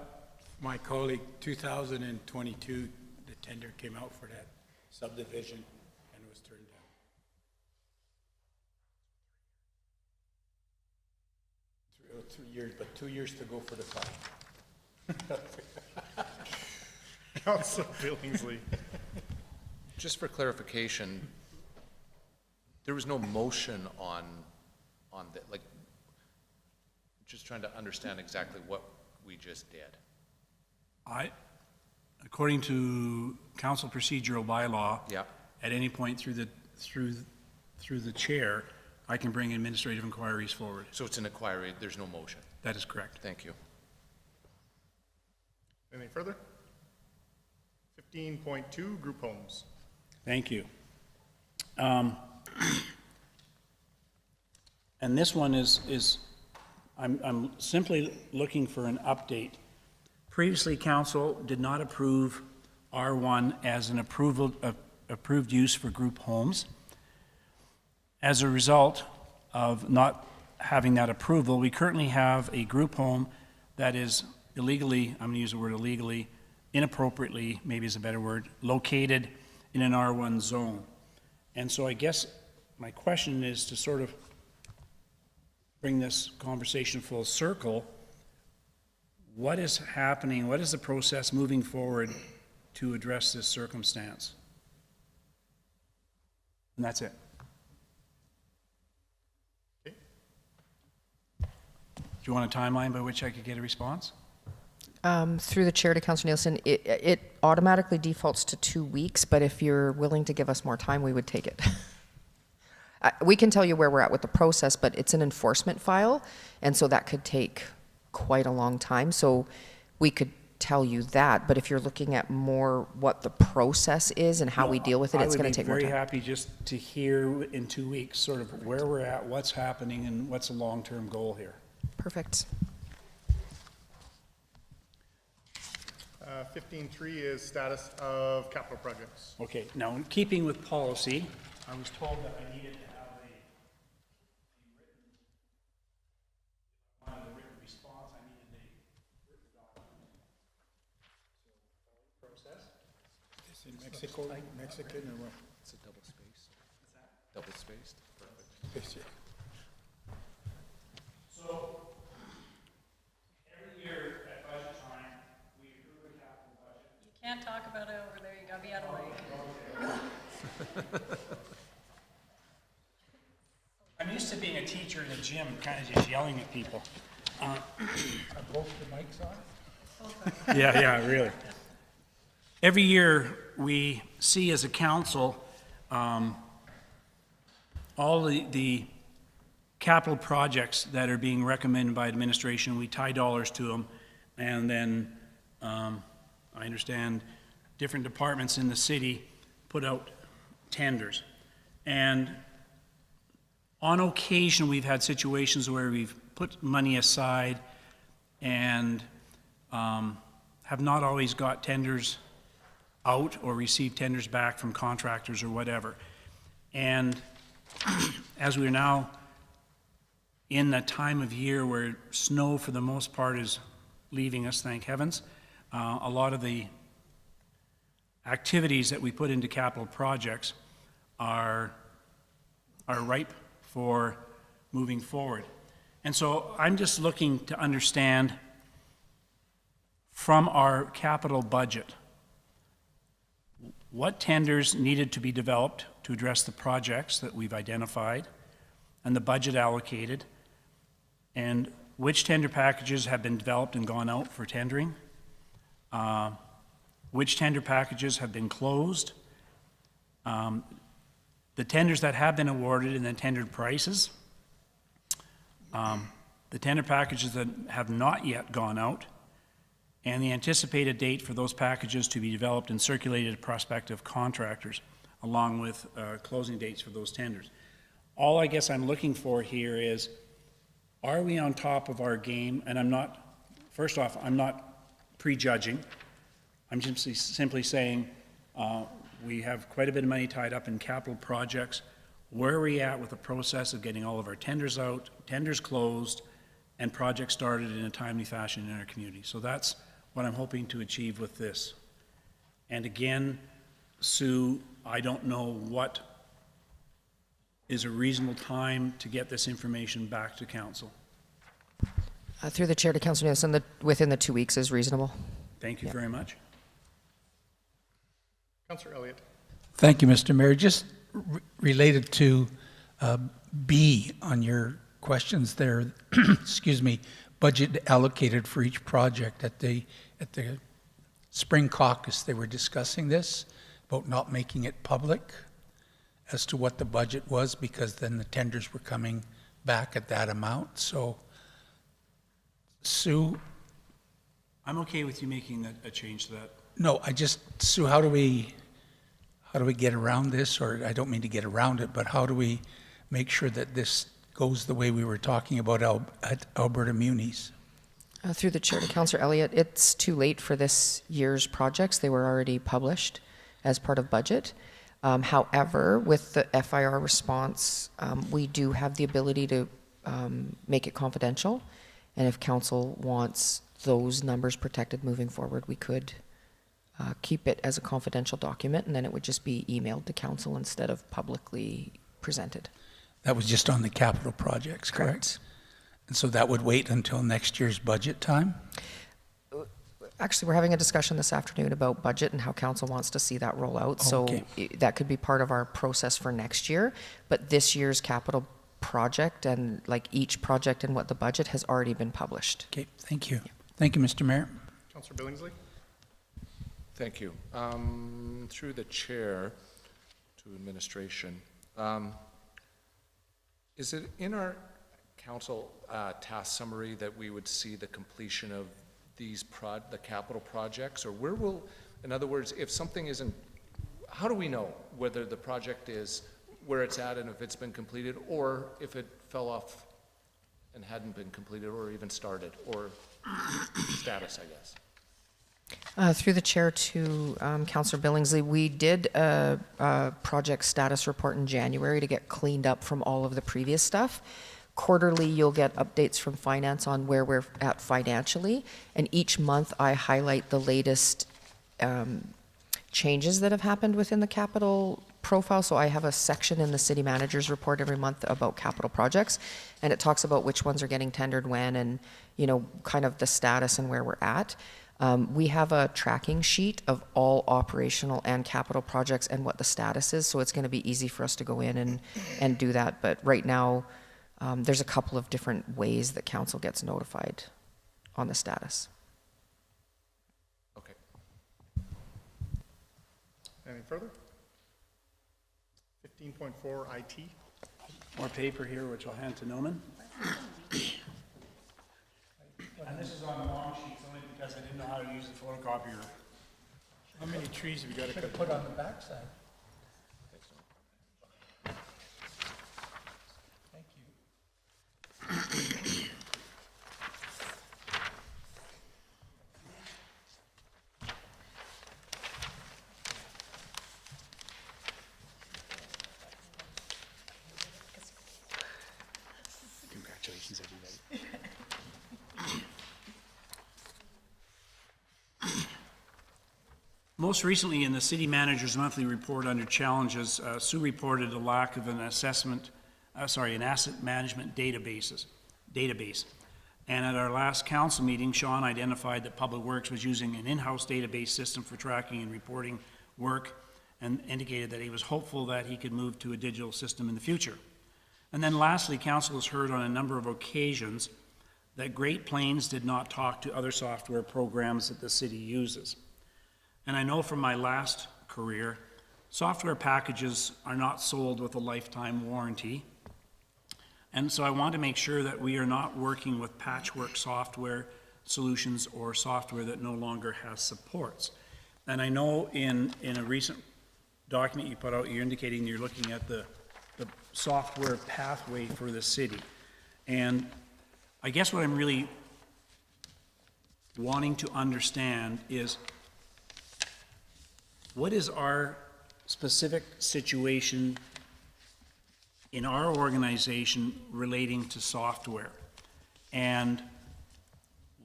My colleague, 2022, the tender came out for that subdivision and was turned down. 3 years, but 2 years to go for the 5. Councilor Billingsley. Just for clarification, there was no motion on the, like, just trying to understand exactly what we just did. According to council procedural bylaw, Yeah. at any point through the chair, I can bring administrative inquiries forward. So it's an inquiry, there's no motion. That is correct. Thank you. Anything further? 15.2, group homes. Thank you. And this one is I'm simply looking for an update. Previously, council did not approve R1 as an approved use for group homes. As a result of not having that approval, we currently have a group home that is illegally, I'm going to use the word illegally, inappropriately, maybe is a better word, located in an R1 zone. And so I guess my question is to sort of bring this conversation full circle. What is happening? What is the process moving forward to address this circumstance? And that's it. Okay. Do you want a timeline by which I could get a response? Through the chair to Councillor Nielsen, it automatically defaults to 2 weeks, but if you're willing to give us more time, we would take it. We can tell you where we're at with the process, but it's an enforcement file, and so that could take quite a long time. So we could tell you that, but if you're looking at more what the process is and how we deal with it, it's going to take more time. I would be very happy just to hear in 2 weeks sort of where we're at, what's happening, and what's the long-term goal here. Perfect. 15.3 is status of capital projects. Okay, now in keeping with policy, I was told that I needed to have a written response. I needed a written document. So, process. Is it Mexican or what? It's a double space. Double spaced? Perfect. Yes, yeah. So, every year at budget time, we approve a capital budget. You can't talk about it over there, you gotta be out of the way. I'm used used to being a teacher in a gym, kind of just yelling at people. Are both the mics on? Yeah, really. Every year, we see as a council, all the capital projects that are being recommended by administration, we tie dollars to them, and then I understand different departments in the city put out tenders. And on occasion, we've had situations where we've put money aside and have not always got tenders out or received tenders back from contractors or whatever. And as we're now in that time of year where snow for the most part is leaving us, thank heavens, a lot of the activities that we put into capital projects are ripe for moving forward. And so I'm just looking to understand from our capital budget what tenders needed to be developed to address the projects that we've identified and the budget allocated, and which tender packages have been developed and gone out for tendering, which tender packages have been closed, the tenders that have been awarded and then tendered prices, the tender packages that have not yet gone out, and the anticipated date for those packages to be developed and circulated to prospective contractors, along with closing dates for those tenders. All I guess I'm looking for here is, are we on top of our game? And I'm not, first off, I'm not prejudging. I'm simply saying we have quite a bit of money tied up in capital projects. Where are we at with the process of getting all of our tenders out, tenders closed, and projects started in a timely fashion in our community? So that's what I'm hoping to achieve with this. And again, Sue, I don't know what is a reasonable time to get this information back to council. Through the chair to Councillor Nielsen, within the 2 weeks is reasonable. Thank you very much. Councillor Elliott. Thank you, Mr. Mayor. Just related to B on your questions there, excuse me, budget allocated for each project. At the spring caucus, they were discussing this, about not making it public as to what the budget was, because then the tenders were coming back at that amount. So, Sue? I'm okay with you making a change to that. No, Sue, how do we get around this? Or I don't mean to get around it, but how do we make sure that this goes the way we were talking about at Alberta Munis? Through the chair to Councillor Elliott, it's too late for this year's projects. They were already published as part of budget. However, with the FIR response, we do have the ability to make it confidential. And if council wants those numbers protected moving forward, we could keep it as a confidential document, and then it would just be emailed to council instead of publicly presented. That was just on the capital projects, correct? And so that would wait until next year's budget time? Actually, we're having a discussion this afternoon about budget and how council wants to see that roll out. Okay. So that could be part of our process for next year. But this year's capital project and like each project and what the budget has already been published. Okay, thank you. Thank you, Mr. Mayor. Councillor Billingsley. Thank you. Through the chair to administration, is it in our council task summary that we would see the completion of these the capital projects, or where will, in other words, if something isn't, how do we know whether the project is where it's at and if it's been completed, or if it fell off and hadn't been completed or even started, or status, I guess? Through the chair to Councillor Billingsley, we did a project status report in January to get cleaned up from all of the previous stuff. Quarterly, you'll get updates from finance on where we're at financially, and each month I highlight the latest changes that have happened within the capital profile. So I have a section in the city manager's report every month about capital projects, and it talks about which ones are getting tendered when, and you know, kind of the status and where we're at. We have a tracking sheet of all operational and capital projects and what the status is, so it's going to be easy for us to go in and do that. But right now, There's a couple of different ways that council gets notified on the status. Okay. Anything further? 15.4 IT. More paper here, which I'll hand to Noman. And this is on long sheets only because I didn't know how to use the photocopier. How many trees have you got to cut? Put on the backside. Thank you. Congratulations, everybody. Most recently, in the city manager's monthly report under challenges, Sue reported a lack of an an asset management database. And at our last council meeting, Sean identified that Public Works was using an in-house database system for tracking and reporting work, and indicated that he was hopeful that he could move to a digital system in the future. And then lastly, council has heard on a number of occasions that Great Plains did not talk to other software programs that the city uses. And I know from my last career, software packages are not sold with a lifetime warranty. And so I want to make sure that we are not working with patchwork software solutions or software that no longer has supports. And I know in a recent document you put out, you're indicating you're looking at the software pathway for the city. And I guess what I'm really wanting to understand is, what is our specific situation in our organization relating to software? And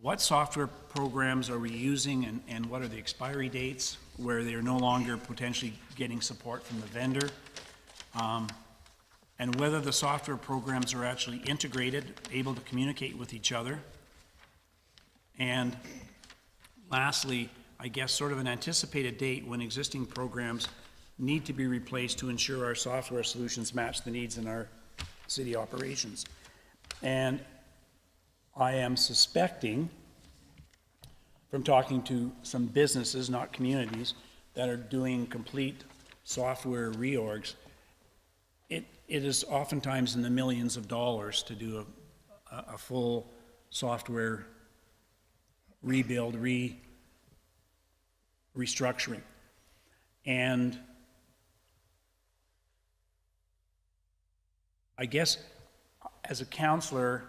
what software programs are we using, and what are the expiry dates where they're no longer potentially getting support from the vendor? And whether the software programs are actually integrated, able to communicate with each other. And lastly, I guess sort of an anticipated date when existing programs need to be replaced to ensure our software solutions match the needs in our city operations. And I am suspecting, from talking to some businesses, not communities, that are doing complete software reorgs, it is oftentimes in the millions of dollars to do a full software rebuild, restructuring. And I guess as a councillor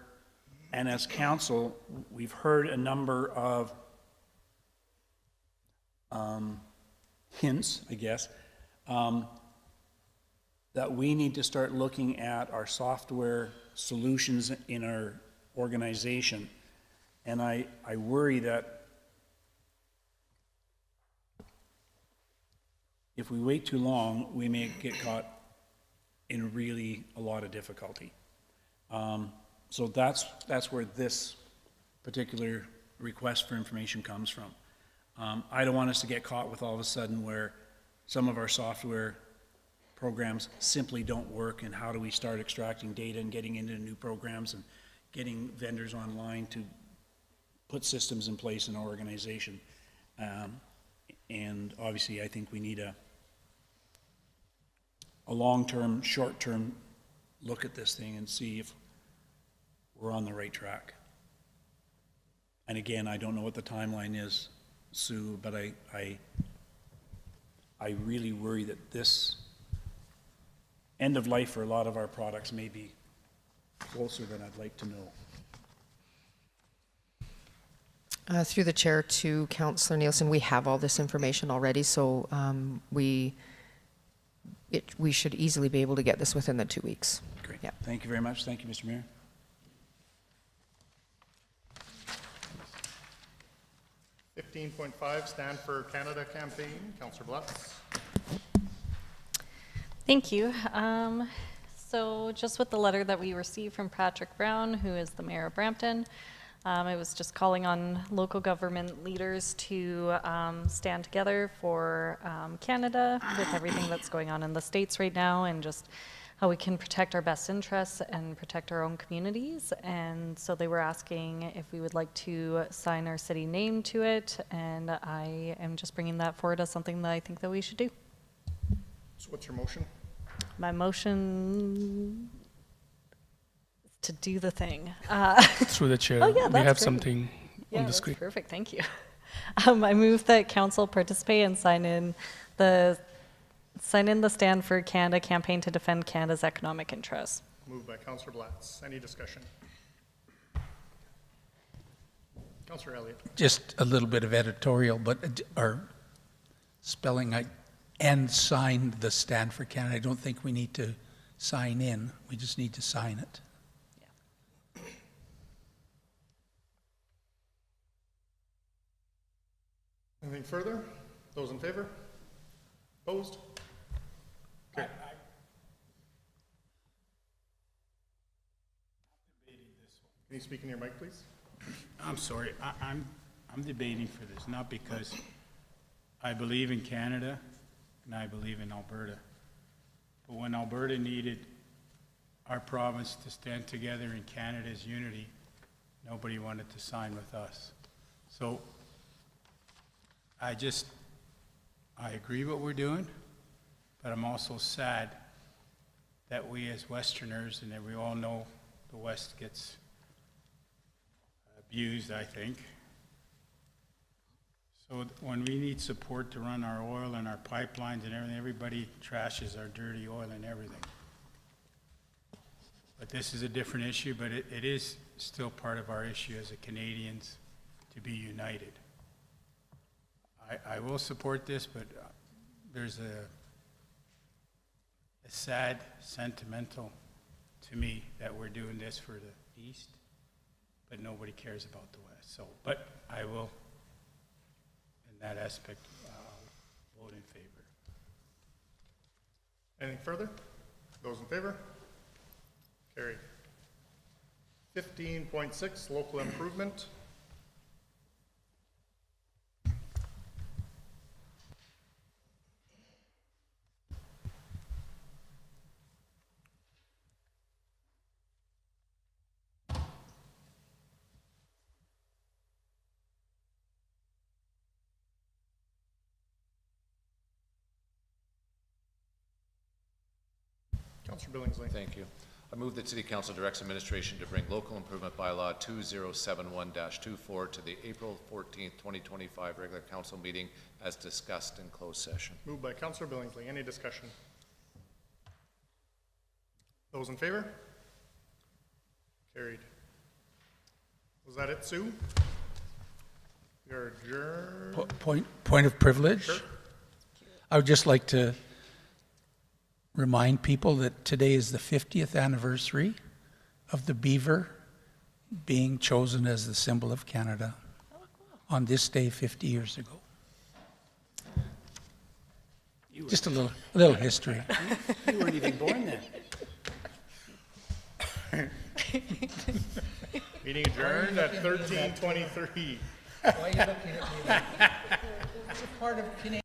and as council, we've heard a number of hints, I guess, that we need to start looking at our software solutions in our organization. And I worry that if we wait too long, we may get caught in really a lot of difficulty. So that's where this particular request for information comes from. I don't want us to get caught with all of a sudden where some of our software programs simply don't work, and how do we start extracting data and getting into new programs and getting vendors online to put systems in place in our organization. And obviously I think we need a long-term, short-term look at this thing and see if we're on the right track. And again, I don't know what the timeline is, Sue, but I really worry that this end of life for a lot of our products may be closer than I'd like to know. Through the chair to Councillor Nielsen, we have all this information already, so we should easily be able to get this within the 2 weeks. Great. Yeah. Thank you very much. Thank you, Mr. Mayor. $15.5 Stand for Canada campaign. Councillor Blatz. Thank you. So just with the letter that we received from Patrick Brown, who is the mayor of Brampton, I was just calling on local government leaders to stand together for Canada with everything that's going on in the States right now, and just how we can protect our best interests and protect our own communities. And so they were asking if we would like to sign our city name to it, and I am just bringing that forward as something that I think that we should do. So what's your motion? My motion is to do the thing. Through the chair, Oh, yeah, we that's have great. something Yeah, on the that's screen. perfect, thank you. I move that council participate and sign in the Stand for Canada campaign to defend Canada's economic interests. Moved by Councillor Blatz. Any discussion? Councillor Elliott. Just a little bit of editorial, but our spelling, and sign the Stand for Canada. I don't think we need to sign in. We just need to sign it. Anything further? Those in favor? Opposed? Okay. Can you speak in your mic, please? I'm sorry, I'm debating for this, not because I believe in Canada and I believe in Alberta. But when Alberta needed our province to stand together in Canada's unity, nobody wanted to sign with us. So I agree what we're doing, but I'm also sad that we as Westerners, and that we all know the West gets abused, I think. So when we need support to run our oil and our pipelines and everything, everybody trashes our dirty oil and everything. But this is a different issue, but it is still part of our issue as a Canadians to be united. I will support this, but there's a sad, sentimental to me that we're doing this for the East, but nobody cares about the West. So, but I will, in that aspect, vote in favor. Anything further? Those in favor? Carried. 15.6, local improvement. Councillor Billingsley. Thank you. I move that City Council directs administration to bring local improvement bylaw 2071-24 to the April 14th, 2025 regular council meeting as discussed in closed session. Moved by Councillor Billingsley. Any discussion? Those in favor? Carried. Was that it, Sue? We are adjourned. Point of privilege. Sure. I would just like to remind people that today is the 50th anniversary of the beaver being chosen as the symbol of Canada on this day 50 years ago. Just a little history. You weren't even born then. Meeting adjourned at 13:23. Why are you looking at me like that? It's a part of Canadian.